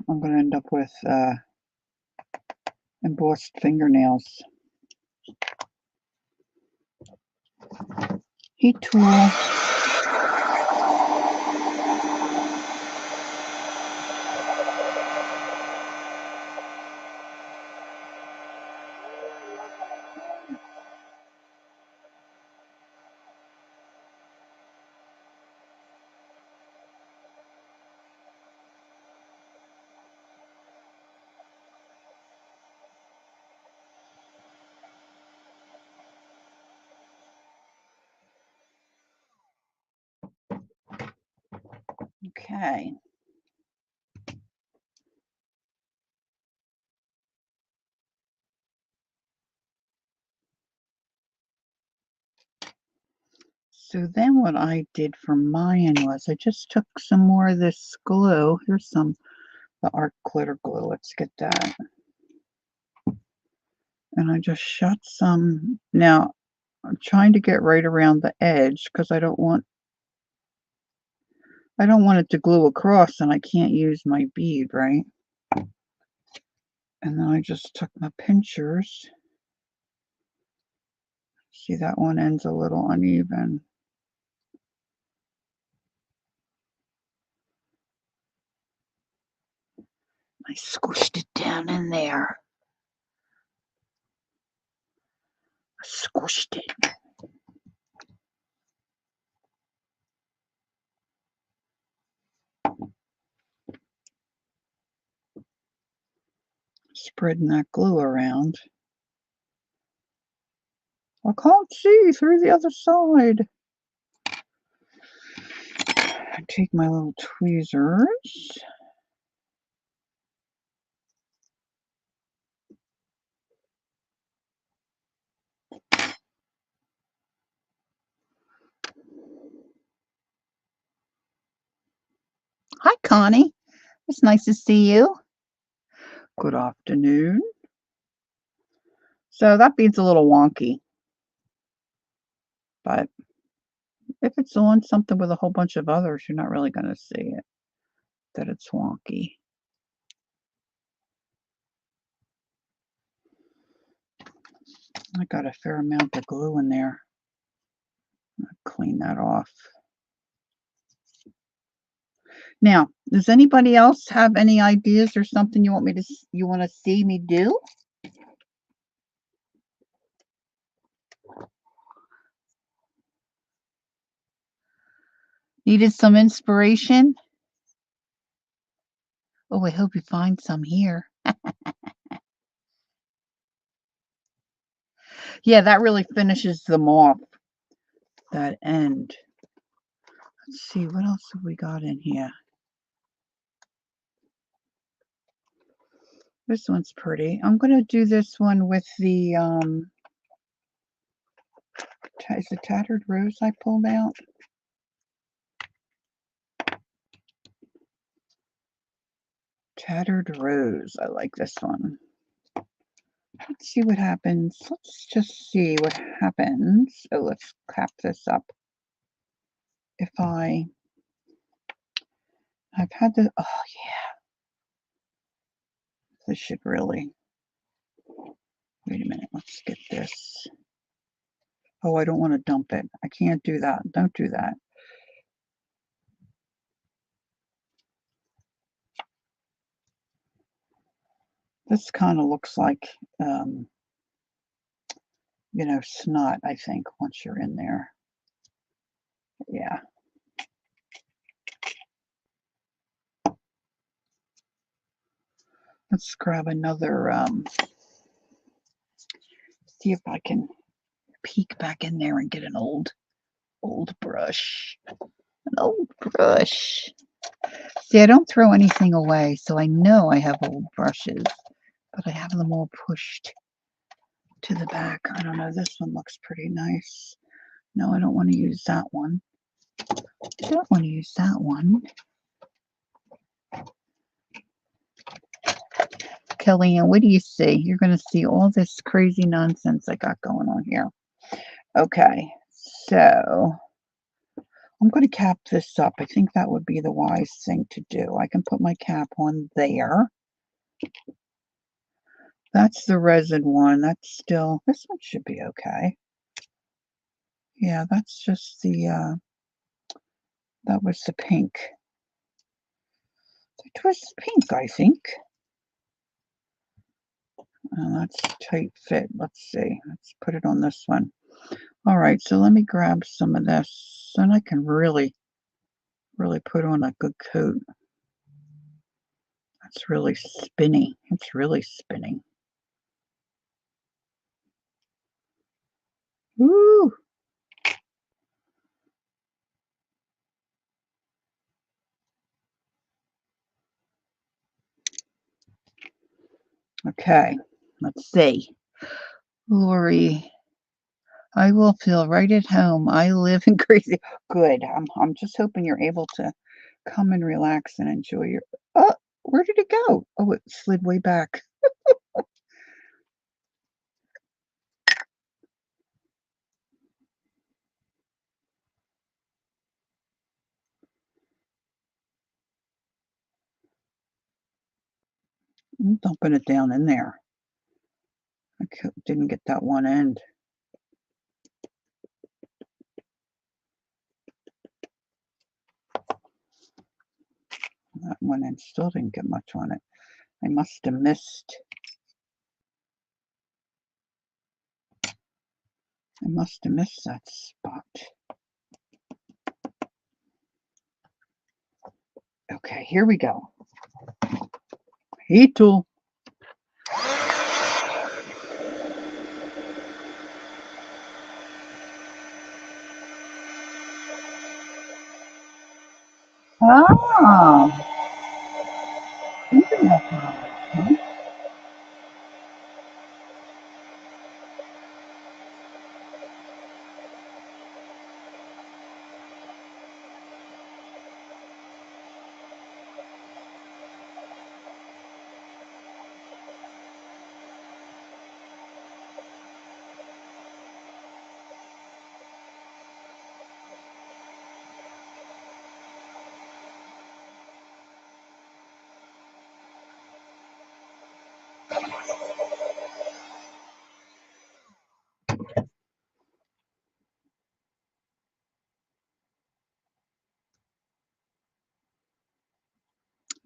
S1: I'm going to end up with embossed fingernails. Heat tool. Okay. So then what I did for mine was I just took some more of this glue. Here's some, the art glitter glue. Let's get that. And I just shot some. Now, I'm trying to get right around the edge because I don't want it to glue across and I can't use my bead, right? And then I just took my pinchers. See, that one ends a little uneven. I squished it down in there. I squished it. Spreading that glue around. I can't see through the other side. I take my little tweezers. Hi, Connie. It's nice to see you. Good afternoon. So that bead's a little wonky, but if it's on something with a whole bunch of others, you're not really going to see it, that it's wonky. I got a fair amount of glue in there. I'll clean that off. Now, does anybody else have any ideas or something you want to see me do? Needed some inspiration? Oh, I hope you find some here. Yeah, that really finishes them off, that end. Let's see, what else have we got in here? This one's pretty. I'm going to do this one with the, is it Tattered Rose I pulled out? Tattered Rose. I like this one. Let's see what happens. Let's just see what happens. Oh, let's cap this up. If I've had the, oh yeah, this should really, wait a minute, let's get this. Oh, I don't want to dump it. I can't do that. Don't do that. This kind of looks like, you know, snot, I think, once you're in there. Yeah. Let's grab another, see if I can peek back in there and get an old brush. An old brush. See, I don't throw anything away, so I know I have old brushes, but I have them all pushed to the back. I don't know, this one looks pretty nice. No, I don't want to use that one. I don't want to use that one. Kellyanne, what do you see? You're going to see all this crazy nonsense I got going on here. Okay, so I'm going to cap this up. I think that would be the wise thing to do. I can put my cap on there. That's the resin one. That's still, this one should be okay. Yeah, that's just the, that was the pink. It was pink, I think. That's tight fit. Let's see. Let's put it on this one. All right, so let me grab some of this, and I can really put on a good coat. That's really spinny. It's really spinning. Woo! Okay, let's see. Lori, I will feel right at home. I live in crazy. Good. I'm just hoping you're able to come and relax and enjoy your. Oh, where did it go? Oh, it slid way back. I'm dumping it down in there. I didn't get that one end. That one end still didn't get much on it. I must have missed. I must have missed that spot. Okay, here we go. Heat tool. Oh.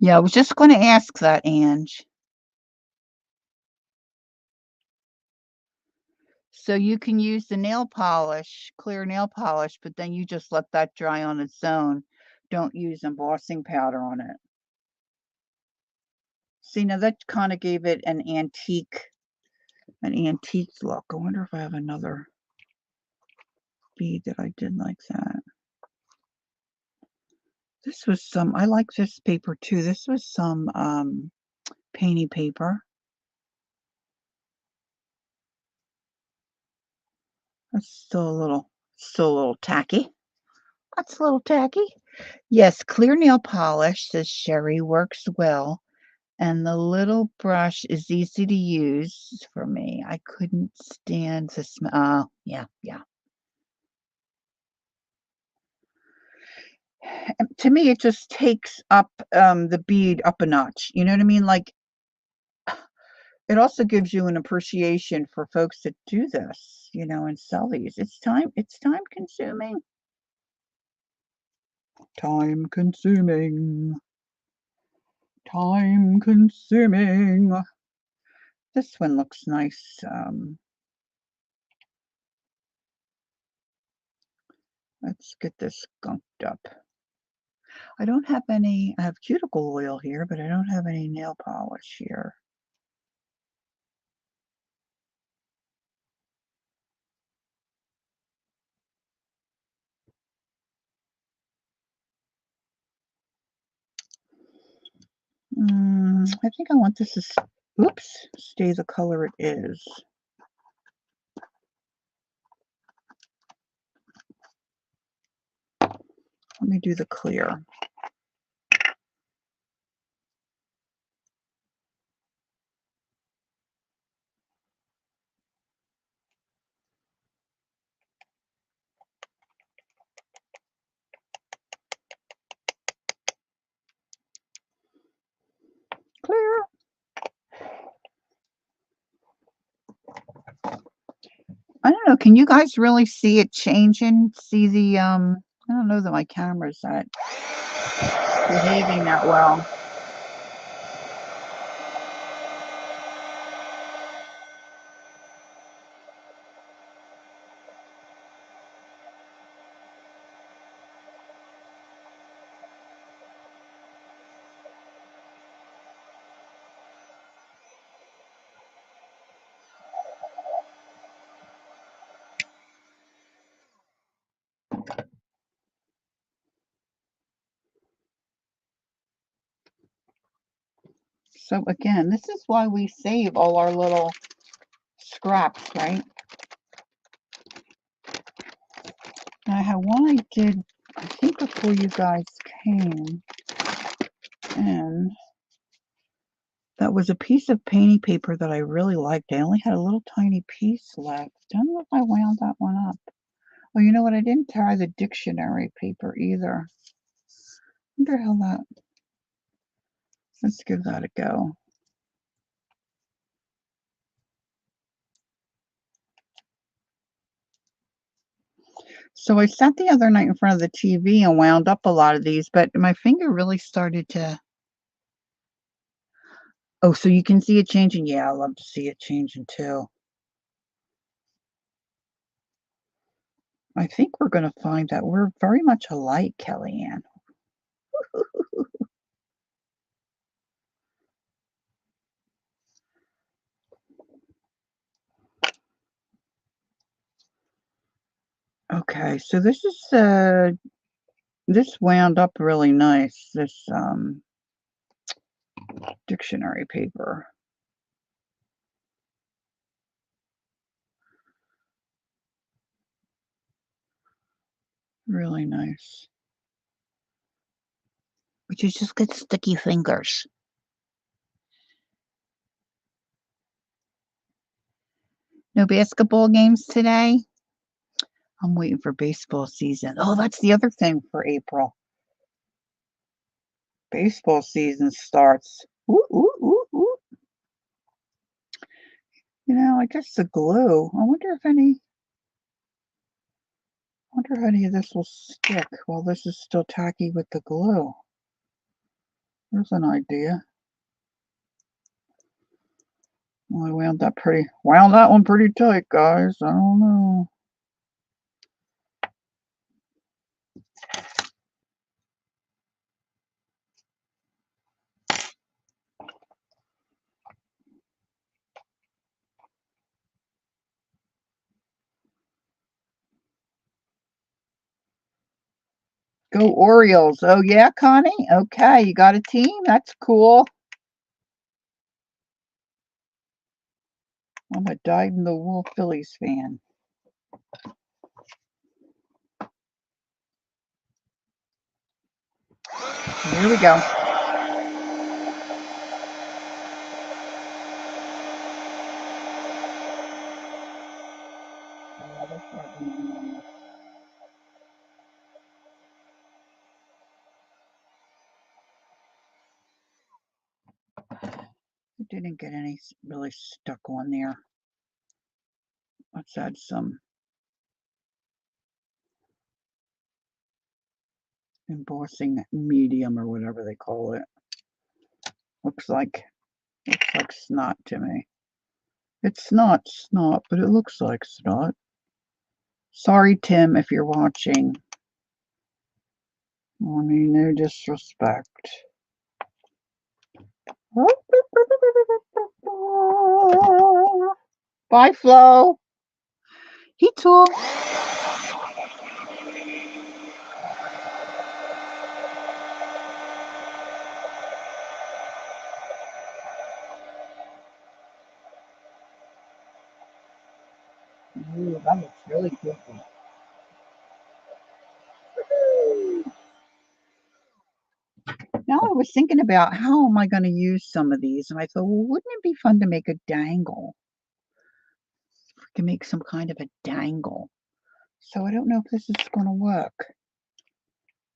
S1: Yeah, I was just going to ask that, Ange. So you can use the nail polish, clear nail polish, but then you just let that dry on its own. Don't use embossing powder on it. See, now that kind of gave it an antique look. I wonder if I have another bead that I did like that. This was some, I like this paper too. This was some painty paper. That's still a little tacky. That's a little tacky. Yes, clear nail polish, says Sherry, works well. And the little brush is easy to use for me. I couldn't stand the smell. Oh, yeah, yeah. To me, it just takes up the bead up a notch. You know what I mean? Like, it also gives you an appreciation for folks that do this, and sell these. It's time consuming. Time consuming. Time consuming. This one looks nice. Let's get this gunked up. I have cuticle oil here, but I don't have any nail polish here. I think I want this to, stay the color it is. Let me do the clear. Clear. I don't know. Can you guys really see it changing? See the I don't know that my camera's not behaving that well. So again, this is why we save all our little scraps, right? And I had one I did, I think, before you guys came, and that was a piece of painting paper that I really liked. I only had a little tiny piece left. Don't know if I wound that one up. Oh, you know what? I didn't tie the dictionary paper either. Wonder how that. Let's give that a go. So I sat the other night in front of the TV and wound up a lot of these, but my finger really started to. Oh, so you can see it changing? Yeah, I love to see it changing too. I think we're going to find that we're very much alike, Kellyanne. Okay, so this wound up really nice, this dictionary paper. Really nice. But you just get sticky fingers. No basketball games today? I'm waiting for baseball season. Oh, that's the other thing for April. Baseball season starts. Ooh, ooh, ooh, ooh. I guess the glue. I wonder if any of this will stick while this is still tacky with the glue. There's an idea. Well, I wound that one pretty tight, guys. I don't know. Go Orioles. Oh, yeah, Connie? Okay, you got a team? That's cool. I'm a dyed-in-the-wool Phillies fan. Here we go. It didn't get any really stuck on there. Let's add some embossing medium or whatever they call it. Looks like snot to me. It's not snot, but it looks like snot. Sorry, Tim, if you're watching. I mean, no disrespect. Bye, Flo. He too. Ooh, that looks really good. Now I was thinking about how am I going to use some of these, and I thought, well, wouldn't it be fun to make a dangle? We can make some kind of a dangle. So I don't know if this is going to work,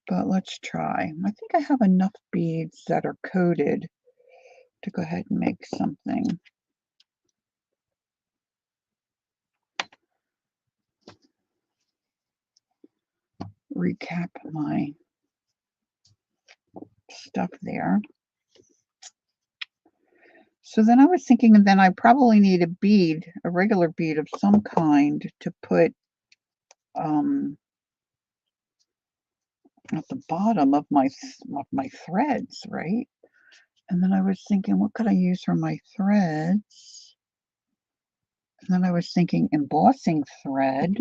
S1: but let's try. I think I have enough beads that are coated to go ahead and make something. Recap my stuff there. So then I was thinking, and then I probably need a bead, a regular bead of some kind to put at the bottom of my threads, right? And then I was thinking, what could I use for my threads? And then I was thinking embossing thread.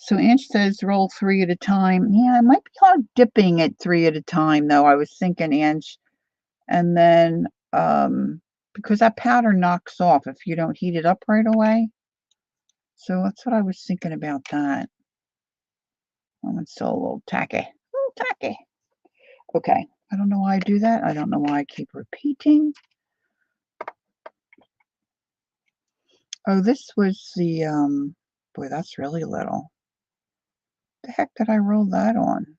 S1: So Ange says roll 3 at a time. Yeah, it might be hard dipping it 3 at a time, though. I was thinking, Ange. And then because that powder knocks off if you don't heat it up right away. So that's what I was thinking about that. Oh, it's still a little tacky. A little tacky. Okay. I don't know why I do that. I don't know why I keep repeating. Oh, this was the, boy, that's really little. The heck did I roll that on?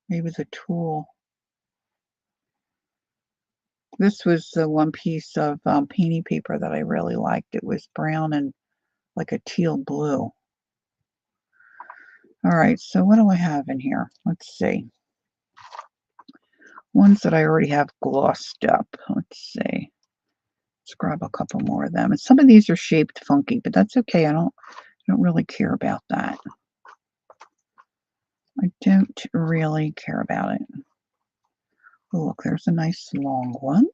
S1: Maybe with a tool. This was the one piece of painting paper that I really liked. It was brown and like a teal blue. All right, so what do I have in here? Let's see. Ones that I already have glossed up. Let's see. Let's grab a couple more of them. And some of these are shaped funky, but that's okay. I don't really care about that. I don't really care about it. Oh, look, there's a nice long one.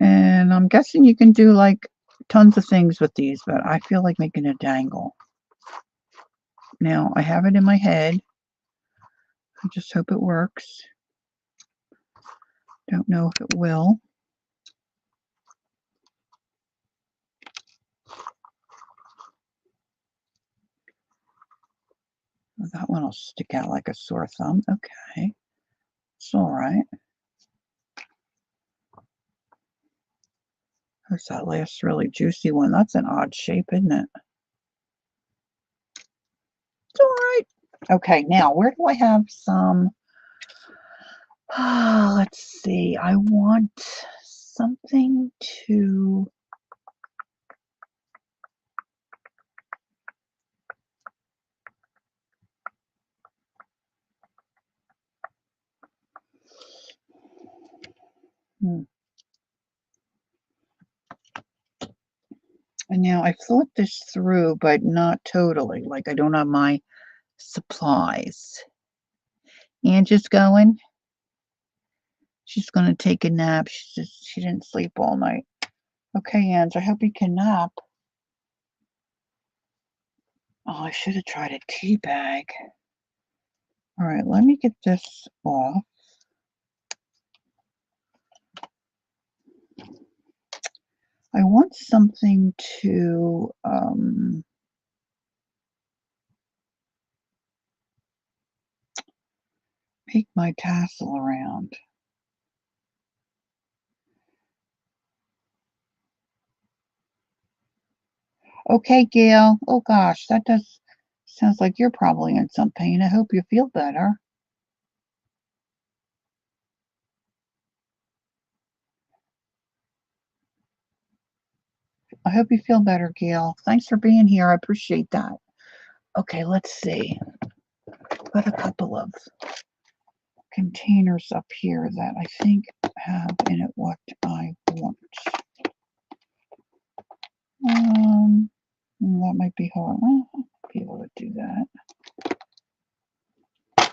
S1: And I'm guessing you can do like tons of things with these, but I feel like making a dangle. Now, I have it in my head. I just hope it works. Don't know if it will. That one will stick out like a sore thumb. Okay. It's all right. There's that last really juicy one. That's an odd shape, isn't it? It's all right. Okay, now where do I have some? Let's see. I want something to and now I thought this through, but not totally. Like I don't have my supplies. Angie's going. She's going to take a nap. She didn't sleep all night. Okay, Ange, I hope you can nap. Oh, I should have tried a tea bag. All right, let me get this off. I want something to make my tassel around. Okay, Gail. Oh gosh, that sounds like you're probably in some pain. I hope you feel better. I hope you feel better, Gail. Thanks for being here. I appreciate that. Okay, let's see. Got a couple of containers up here that I think have in it what I want. That might be hard. I'll be able to do that. I'm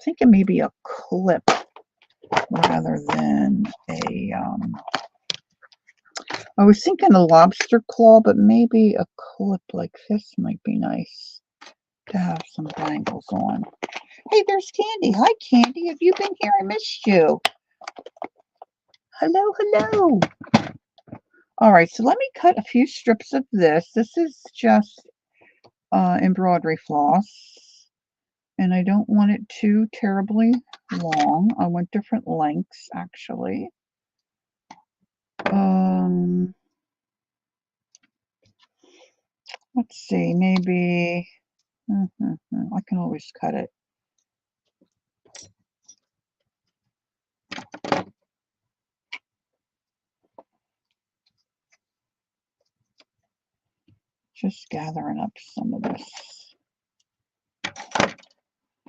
S1: thinking maybe a clip rather than a I was thinking a lobster claw, but maybe a clip like this might be nice to have some bangles on. Hey, there's Candy. Hi, Candy. Have you been here? I missed you. Hello, hello. All right, so let me cut a few strips of this. This is just embroidery floss, and I don't want it too terribly long. I want different lengths, actually. Let's see, maybe I can always cut it. Just gathering up some of this.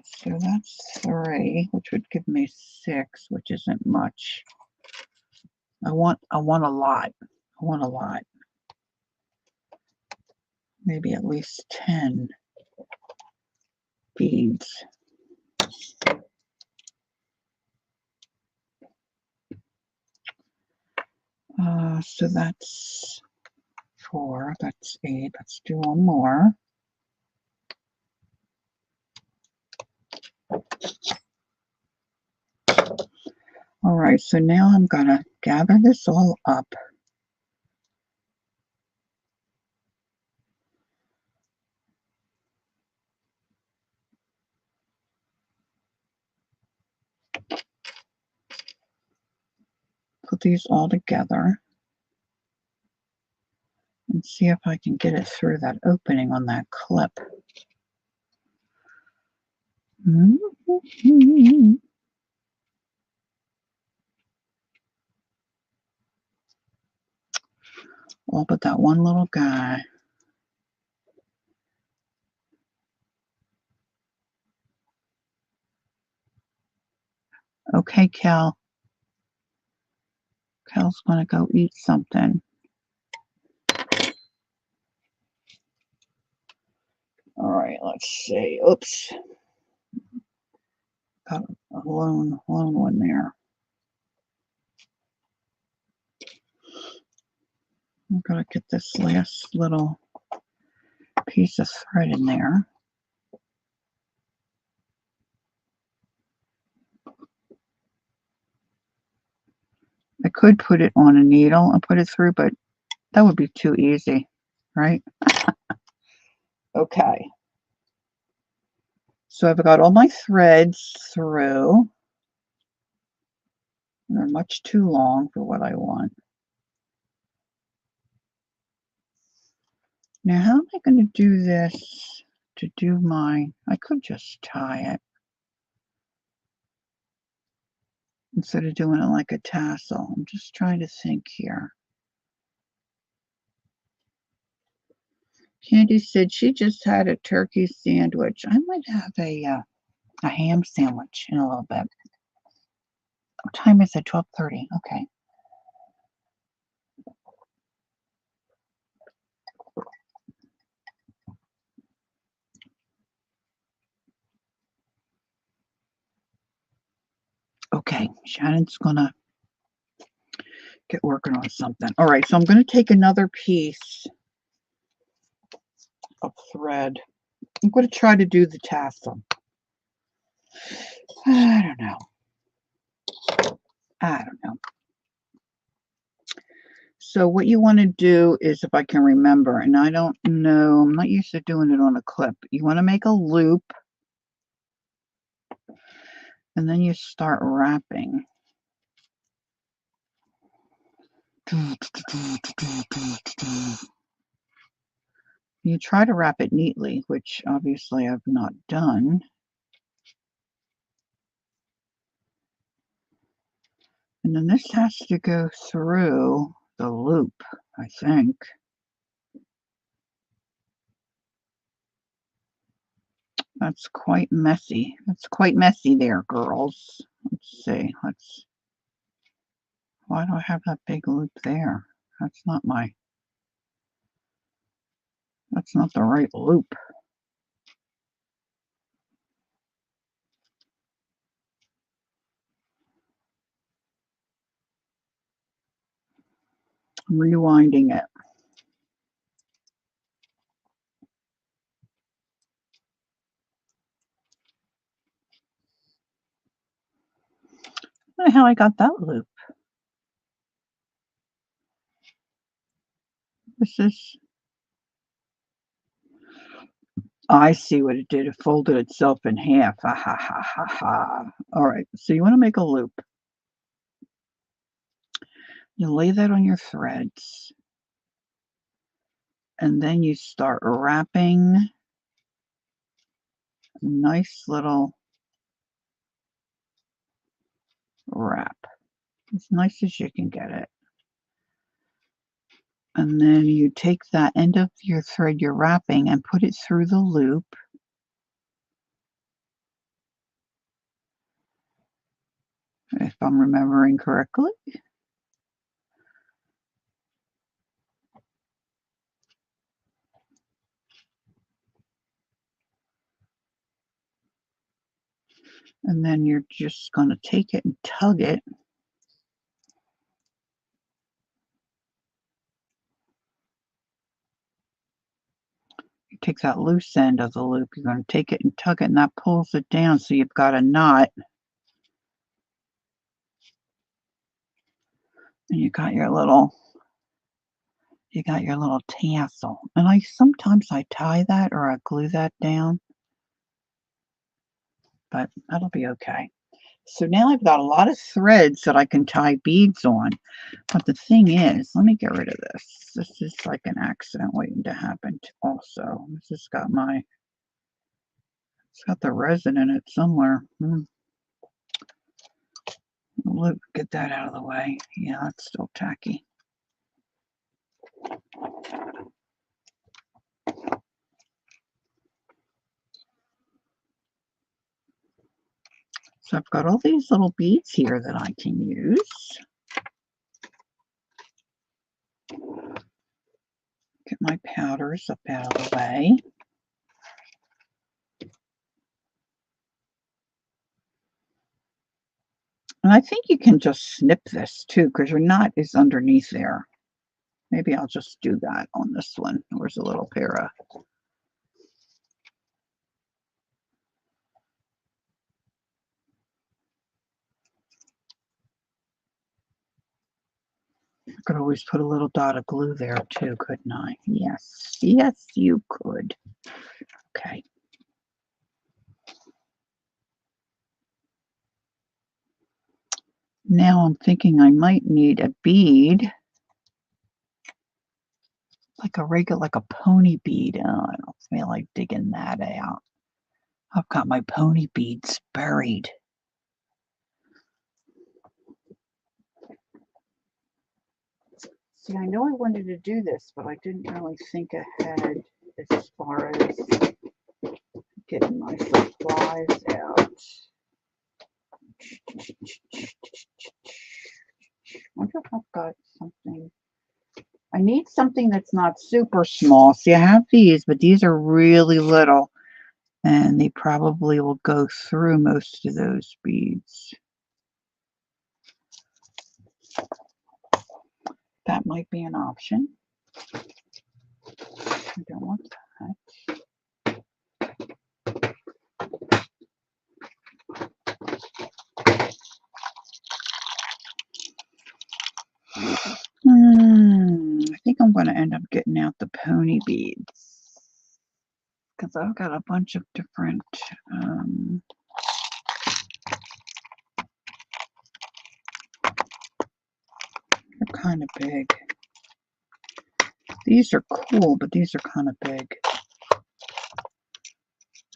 S1: So that's 3, which would give me 6, which isn't much. I want a lot. I want a lot. Maybe at least 10 beads. So that's 4, that's 8. Let's do one more. All right, so now I'm gonna gather this all up. Put these all together and see if I can get it through that opening on that clip. All but that one little guy. Okay, Cal. Cal's gonna go eat something. All right, let's see. Oops. Got a lone one there. I'm gonna get this last little piece of thread in there. I could put it on a needle and put it through, but that would be too easy, right? Okay. So I've got all my threads through. They're much too long for what I want. Now, how am I going to do this to do my, I could just tie it. instead of doing it like a tassel. I'm just trying to think here. Candy said she just had a turkey sandwich. I might have a ham sandwich in a little bit. What time is it? 12:30. Okay. Okay, Shannon's gonna get working on something. All right, so I'm gonna take another piece of thread. I'm gonna try to do the tassel. I don't know. So what you want to do is, if I can remember, and I don't know, I'm not used to doing it on a clip. You want to make a loop, and then you start wrapping. You try to wrap it neatly, which obviously I've not done. And then this has to go through the loop, I think. That's quite messy. That's quite messy there, girls. Let's see. Why do I have that big loop there? That's not the right loop. I'm rewinding it. I don't know how I got that loop. I see what it did. It folded itself in half. Ha ha ha ha ha. All right, so you want to make a loop. You lay that on your threads. And then you start wrapping a nice little wrap. As nice as you can get it. And then you take that end of your thread you're wrapping and put it through the loop. If I'm remembering correctly. And then you're just going to take it and tug it. You take that loose end of the loop, you're going to take it and tug it, and that pulls it down so you've got a knot. And you got your little tassel. And sometimes I tie that or I glue that down. But that'll be okay. So now I've got a lot of threads that I can tie beads on. But the thing is, let me get rid of this. This is like an accident waiting to happen also. This has got it's got the resin in it somewhere. Look, get that out of the way. Yeah, that's still tacky. So I've got all these little beads here that I can use. Get my powders up out of the way. And I think you can just snip this too, because your knot is underneath there. Maybe I'll just do that on this one. Where's a little pair of... I could always put a little dot of glue there too, couldn't I? Yes, yes, you could. Okay. Now I'm thinking I might need a bead, like a pony bead. Oh, I don't feel like digging that out. I've got my pony beads buried. See, I know I wanted to do this, but I didn't really think ahead as far as getting my supplies out. I wonder if I've got something. I need something that's not super small. See, I have these, but these are really little, and they probably will go through most of those beads. That might be an option. I don't want that. I think I'm going to end up getting out the pony beads because I've got a bunch of different they're kind of big. These are cool, but these are kind of big.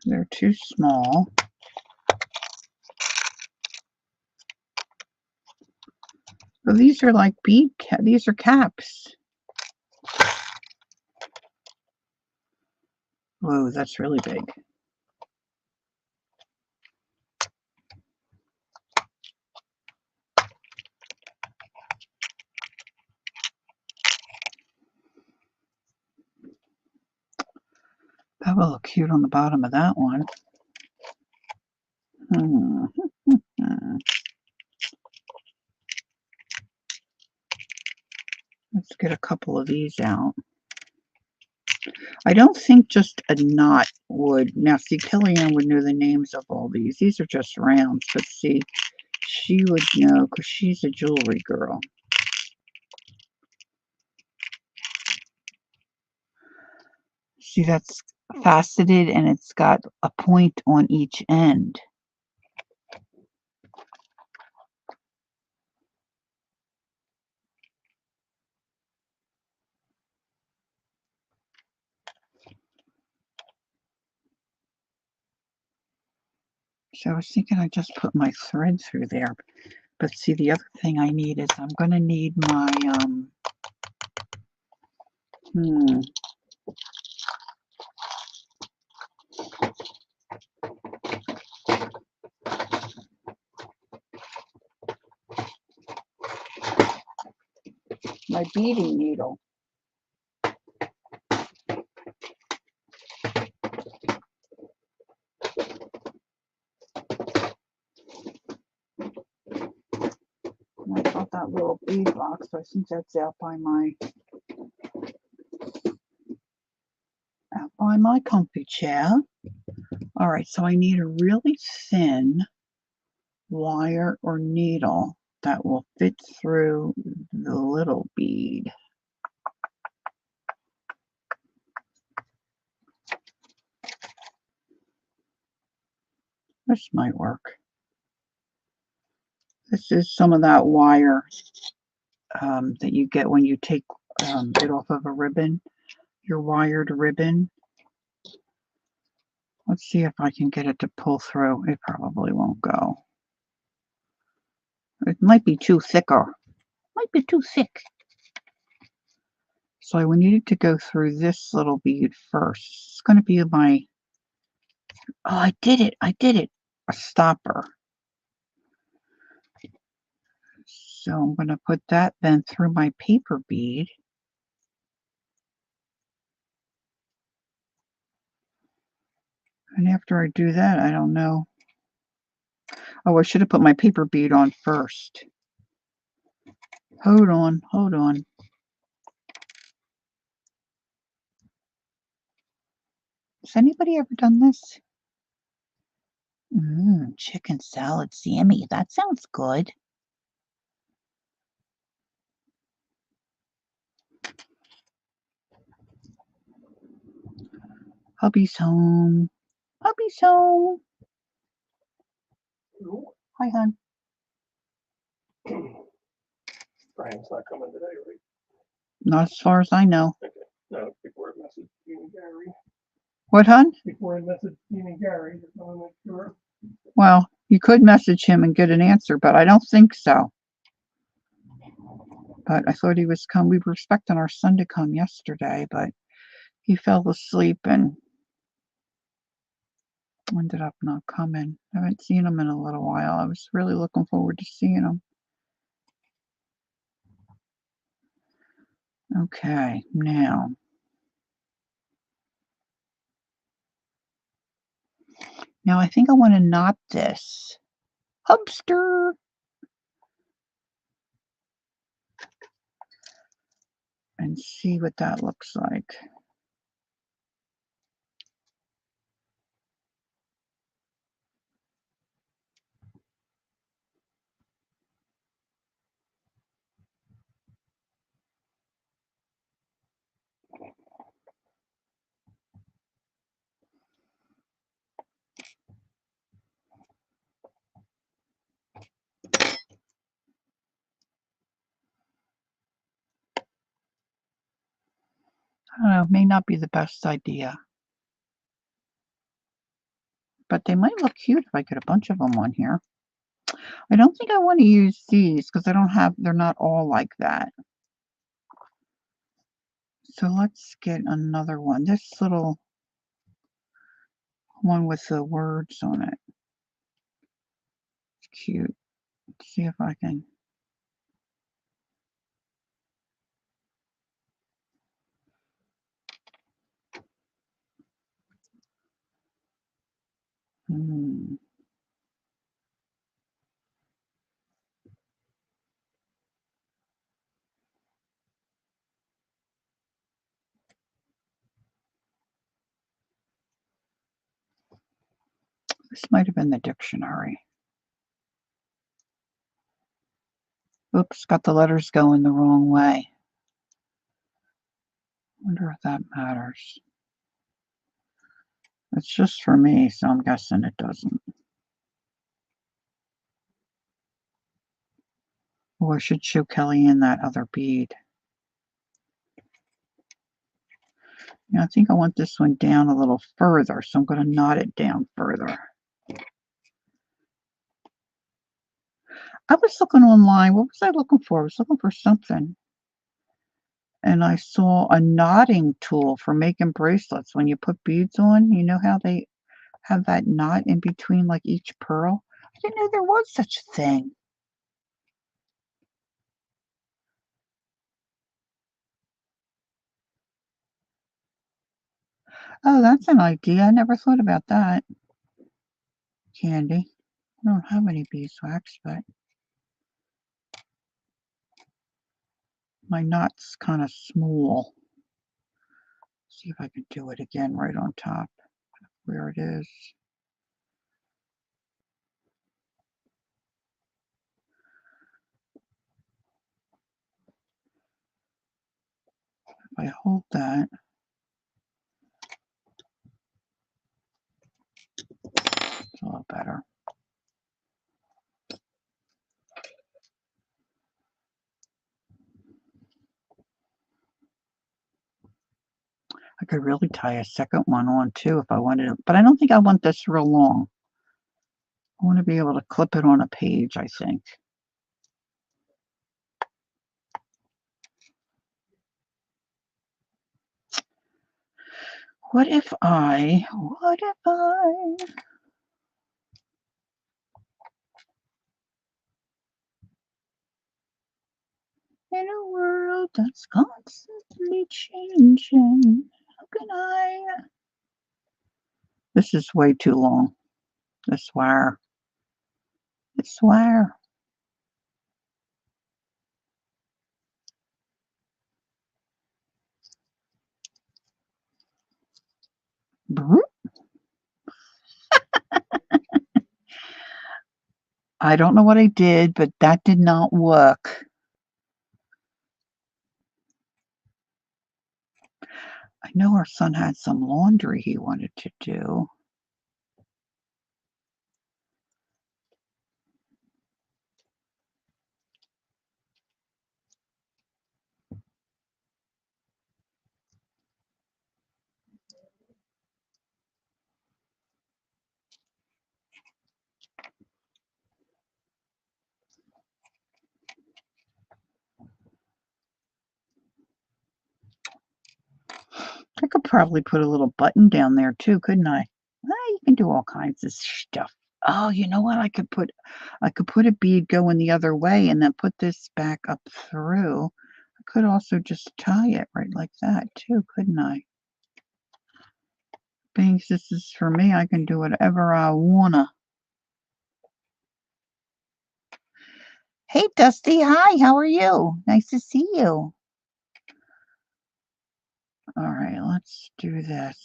S1: They're too small. So these are like bead these are caps. Whoa, that's really big. That will look cute on the bottom of that one. Let's get a couple of these out. I don't think just a knot would. Now, see, Kellyanne would know the names of all these. These are just rounds, but see, she would know because she's a jewelry girl. See, that's faceted and it's got a point on each end. So I was thinking I just put my thread through there. But see, the other thing I need is I'm going to need my, my beading needle. I got that little bead box, so I think that's out by my comfy chair. All right, so I need a really thin wire or needle that will fit through the little bead. This might work. This is some of that wire that you get when you take it off of a ribbon, your wired ribbon. Let's see if I can get it to pull through. It probably won't go. It might be too thicker. Might be too thick. So I would need it to go through this little bead first. It's going to be my, oh, I did it. A stopper. So I'm going to put that then through my paper bead. And after I do that, I don't know. Oh, I should have put my paper bead on first. Hold on. Has anybody ever done this? Chicken salad, Sammy. That sounds good. Hubby's home. Hubby's home. Hi, hon.
S2: Brian's not coming today, right?
S1: Not as far as I know.
S2: Okay. No, before I message Dean and Gary.
S1: What, hon?
S2: Before I message Dean and Gary, just want to make sure.
S1: Well, you could message him and get an answer, but I don't think so. But I thought he was come. We were expecting our son to come yesterday, but he fell asleep and ended up not coming. I haven't seen him in a little while. I was really looking forward to seeing him. Okay, now. Now I think I want to knot this. Hubster! And see what that looks like. I don't know, may not be the best idea. But they might look cute if I get a bunch of them on here. I don't think I want to use these because I don't have, they're not all like that. So let's get another one. This little one with the words on it. It's cute. Let's see if I can. This might have been the dictionary. Oops, got the letters going the wrong way. Wonder if that matters. It's just for me, so I'm guessing it doesn't. Oh, I should show Kellyanne that other bead. Now, I think I want this one down a little further, so I'm going to knot it down further. I was looking online. What was I looking for? I was looking for something. And I saw a knotting tool for making bracelets. When you put beads on, you know how they have that knot in between like each pearl? I didn't know there was such a thing. Oh, that's an idea. I never thought about that. Candy. I don't have any beeswax, but my knot's kind of small. See if I can do it again right on top where it is. If I hold that, it's a lot better. I could really tie a second one on too if I wanted to, but I don't think I want this real long. I want to be able to clip it on a page, I think. What if I, in a world that's constantly changing, how can I? This is way too long. I swear. I swear. I don't know what I did, but that did not work. I know our son had some laundry he wanted to do. probably put a little button down there too, couldn't I? You can do all kinds of stuff. Oh, you know what? I could put a bead going the other way and then put this back up through. I could also just tie it right like that too, couldn't I? Being this is for me, I can do whatever I wanna. Hey, Dusty. Hi, how are you? Nice to see you. All right, let's do this.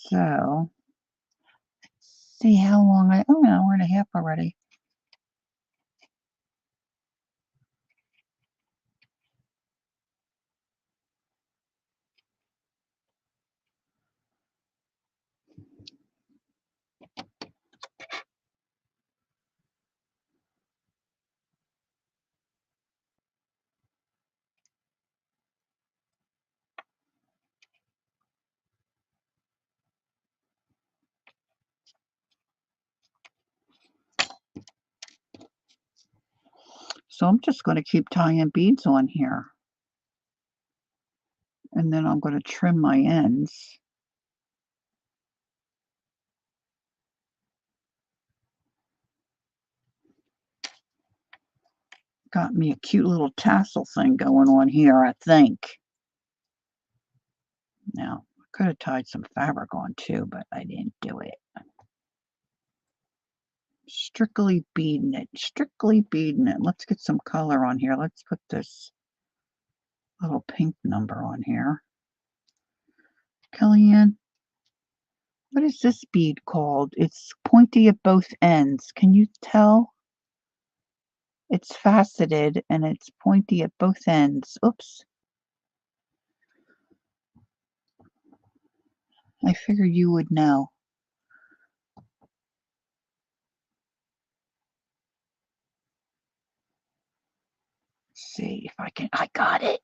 S1: So, see how long oh, an hour and a half already. So I'm just going to keep tying beads on here. And then I'm going to trim my ends. Got me a cute little tassel thing going on here, I think. Now, I could have tied some fabric on too, but I didn't do it. Strictly beading it. Strictly beading it. Let's get some color on here. Let's put this little pink number on here. Kellyanne, what is this bead called? It's pointy at both ends. Can you tell? It's faceted and it's pointy at both ends. Oops. I figure you would know. Let's see if I can. I got it.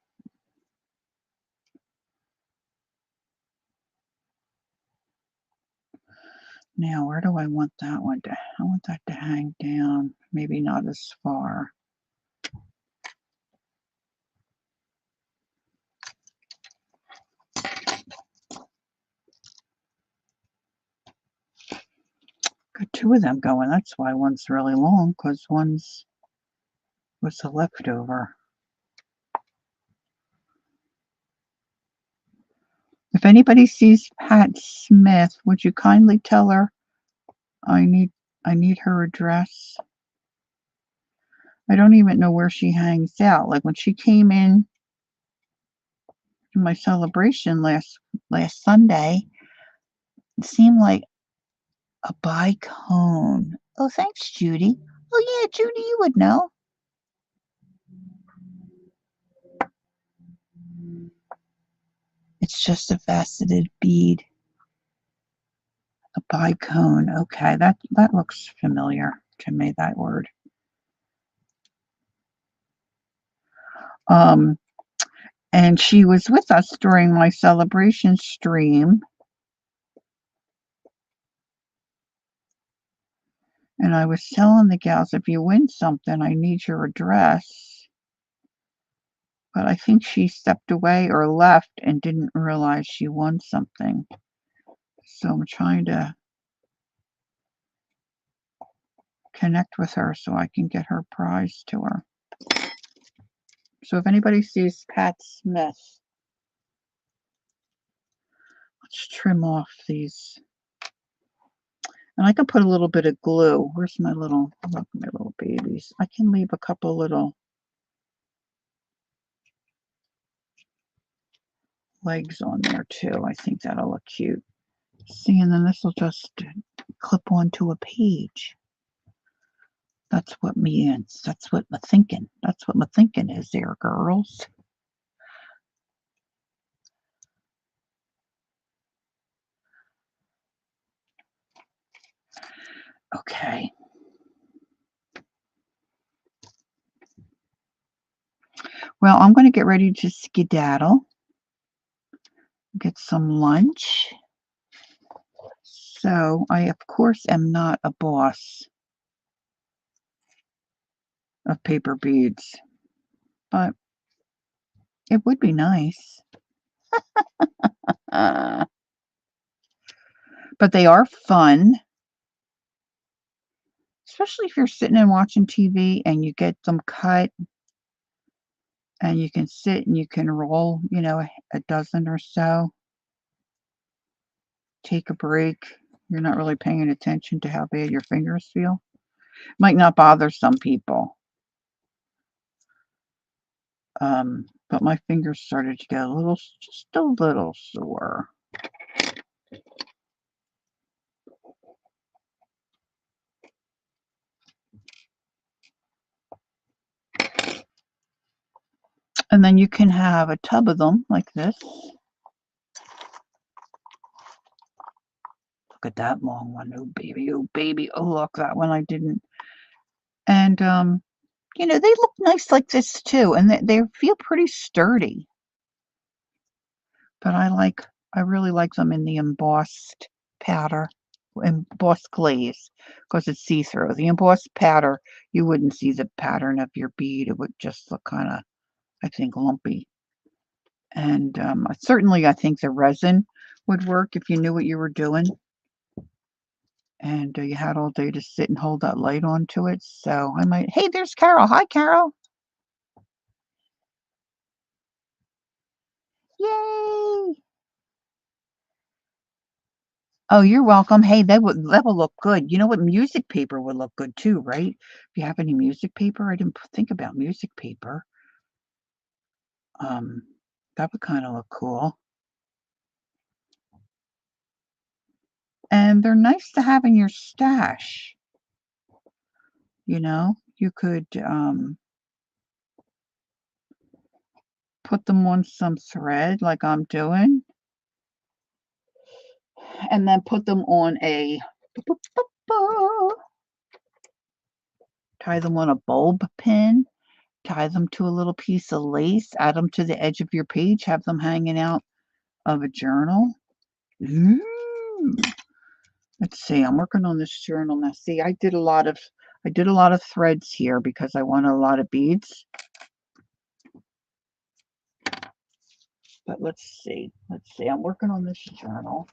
S1: Now, where do I want that one to? I want that to hang down. Maybe not as far. Got two of them going. That's why one's really long, because one's was a leftover. If anybody sees Pat Smith, would you kindly tell her I need her address? I don't even know where she hangs out. Like when she came in to my celebration last Sunday, it seemed like a bicone. Oh, thanks, Judy. Oh yeah, Judy, you would know. It's just a faceted bead. A bicone. Okay, that looks familiar to me, that word. And she was with us during my celebration stream. And I was telling the gals, if you win something, I need your address. But I think she stepped away or left and didn't realize she won something. So I'm trying to connect with her so I can get her prize to her. So if anybody sees Pat Smith, let's trim off these. And I can put a little bit of glue. Where's my little babies? I can leave a couple little legs on there too. I think that'll look cute. See, and then this will just clip onto a page. That's what means. That's what my thinking. That's what my thinking is there, girls. Okay. Well, I'm going to get ready to skedaddle. Get some lunch. So I, of course, am not a boss of paper beads, but it would be nice. but they are fun, especially if you're sitting and watching TV and you get them cut and you can sit and you can roll, you know, a dozen or so. Take a break. You're not really paying attention to how bad your fingers feel. Might not bother some people. But my fingers started to get a little, just a little sore. And then you can have a tub of them like this. Look at that long one. Oh, baby. Oh, baby. Oh, look, that one I didn't. And, you know, they look nice like this too. And they feel pretty sturdy. But I really like them in the embossed powder, embossed glaze, because it's see-through. The embossed powder, you wouldn't see the pattern of your bead. It would just look kind of, I think, lumpy. And certainly, I think the resin would work if you knew what you were doing. And you had all day to sit and hold that light onto it. So I might, hey, there's Carol. Hi, Carol. Yay. Oh, you're welcome. Hey, that will look good. You know what? Music paper would look good too, right? If you have any music paper, I didn't think about music paper. That would kind of look cool. And they're nice to have in your stash. You know, you could put them on some thread like I'm doing, and then put them on a, tie them on a bulb pin, tie them to a little piece of lace, add them to the edge of your page, have them hanging out of a journal. Ooh. Let's see, I'm working on this journal now. See, I did a lot of threads here because I want a lot of beads. But let's see. I'm working on this journal.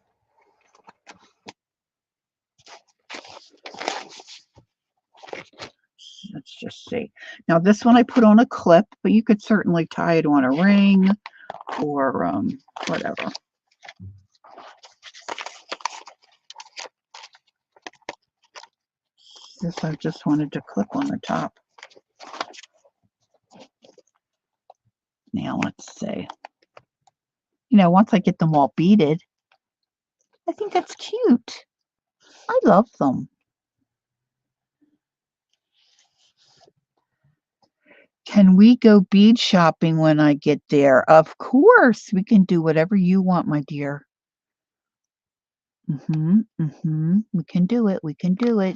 S1: Let's just see. Now this one I put on a clip, but you could certainly tie it on a ring or whatever. This I just wanted to clip on the top. Now let's see. You know, once I get them all beaded, I think that's cute. I love them. Can we go bead shopping when I get there? Of course, we can do whatever you want, my dear. We can do it. We can do it.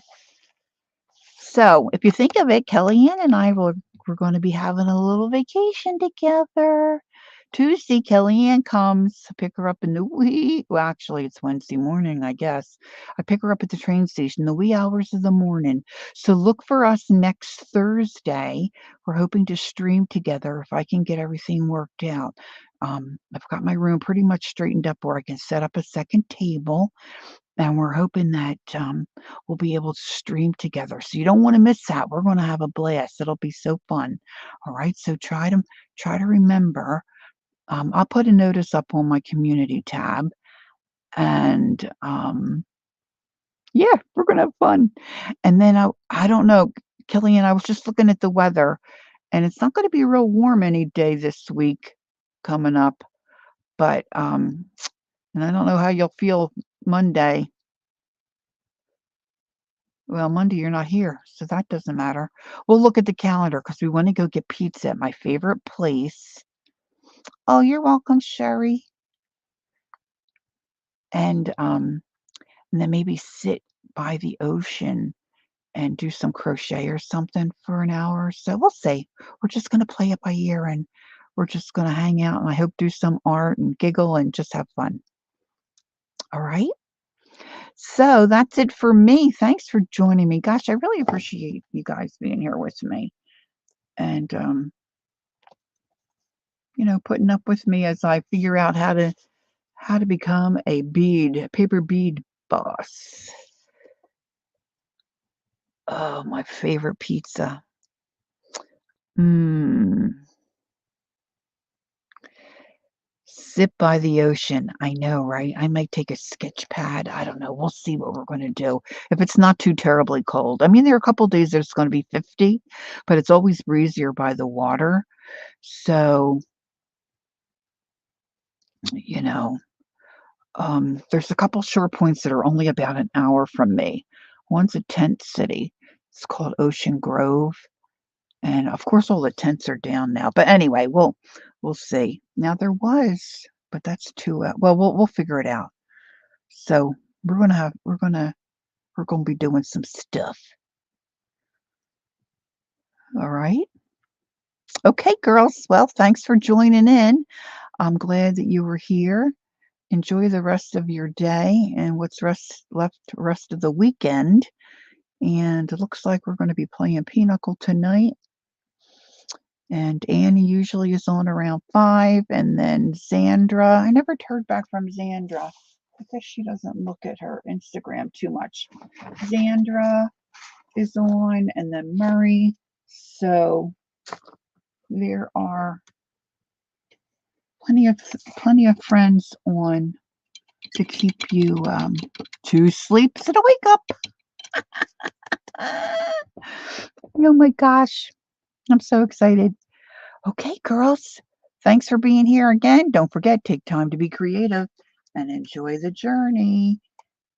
S1: So, if you think of it, Kellyanne and I we're going to be having a little vacation together. Tuesday, Kellyanne comes. I pick her up in the wee. Well, actually, it's Wednesday morning, I guess. I pick her up at the train station, the wee hours of the morning. So look for us next Thursday. We're hoping to stream together if I can get everything worked out. I've got my room pretty much straightened up where I can set up a second table. And we're hoping that we'll be able to stream together. So you don't want to miss that. We're going to have a blast. It'll be so fun. All right. So try to remember. I'll put a notice up on my community tab, and yeah, we're going to have fun. And then I don't know, Kellyanne, I was just looking at the weather, and it's not going to be real warm any day this week coming up. But and I don't know how you'll feel Monday. Well, Monday you're not here, so that doesn't matter. We'll look at the calendar because we want to go get pizza at my favorite place. Oh, you're welcome, Sherry. And then maybe sit by the ocean and do some crochet or something for an hour or so. We'll see. We're just going to play it by ear, and we're just going to hang out, and I hope do some art and giggle and just have fun. All right. So that's it for me. Thanks for joining me. Gosh, I really appreciate you guys being here with me. And putting up with me as I figure out how to become a paper bead Boss. Oh, my favorite pizza. Mmm. Sit by the ocean. I know, right? I might take a sketch pad. I don't know. We'll see what we're going to do. If it's not too terribly cold. I mean, there are a couple days that it's going to be 50, but it's always breezier by the water. So, you know, there's a couple shore points that are only about an hour from me. One's a tent city. It's called Ocean Grove. And of course, all the tents are down now. But anyway, we'll see. Now there was, but that's too well. We'll figure it out. So we're gonna be doing some stuff. All right. Okay, girls. Well, thanks for joining in. I'm glad that you were here. Enjoy the rest of your day and what's rest of the weekend. And it looks like we're going to be playing Pinochle tonight. And Annie usually is on around 5, and then Xandra. I never heard back from Xandra. I guess she doesn't look at her Instagram too much. Xandra is on, and then Murray. So there are plenty of friends on to keep you to sleep so to wake up. Oh my gosh, I'm so excited. Okay, girls, thanks for being here again. Don't forget, take time to be creative and enjoy the journey.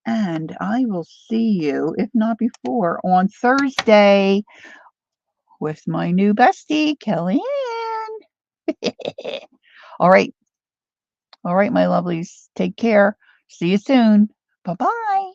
S1: And I will see you, if not before, on Thursday with my new bestie, Kellyanne. All right. All right, my lovelies. Take care. See you soon. Bye-bye.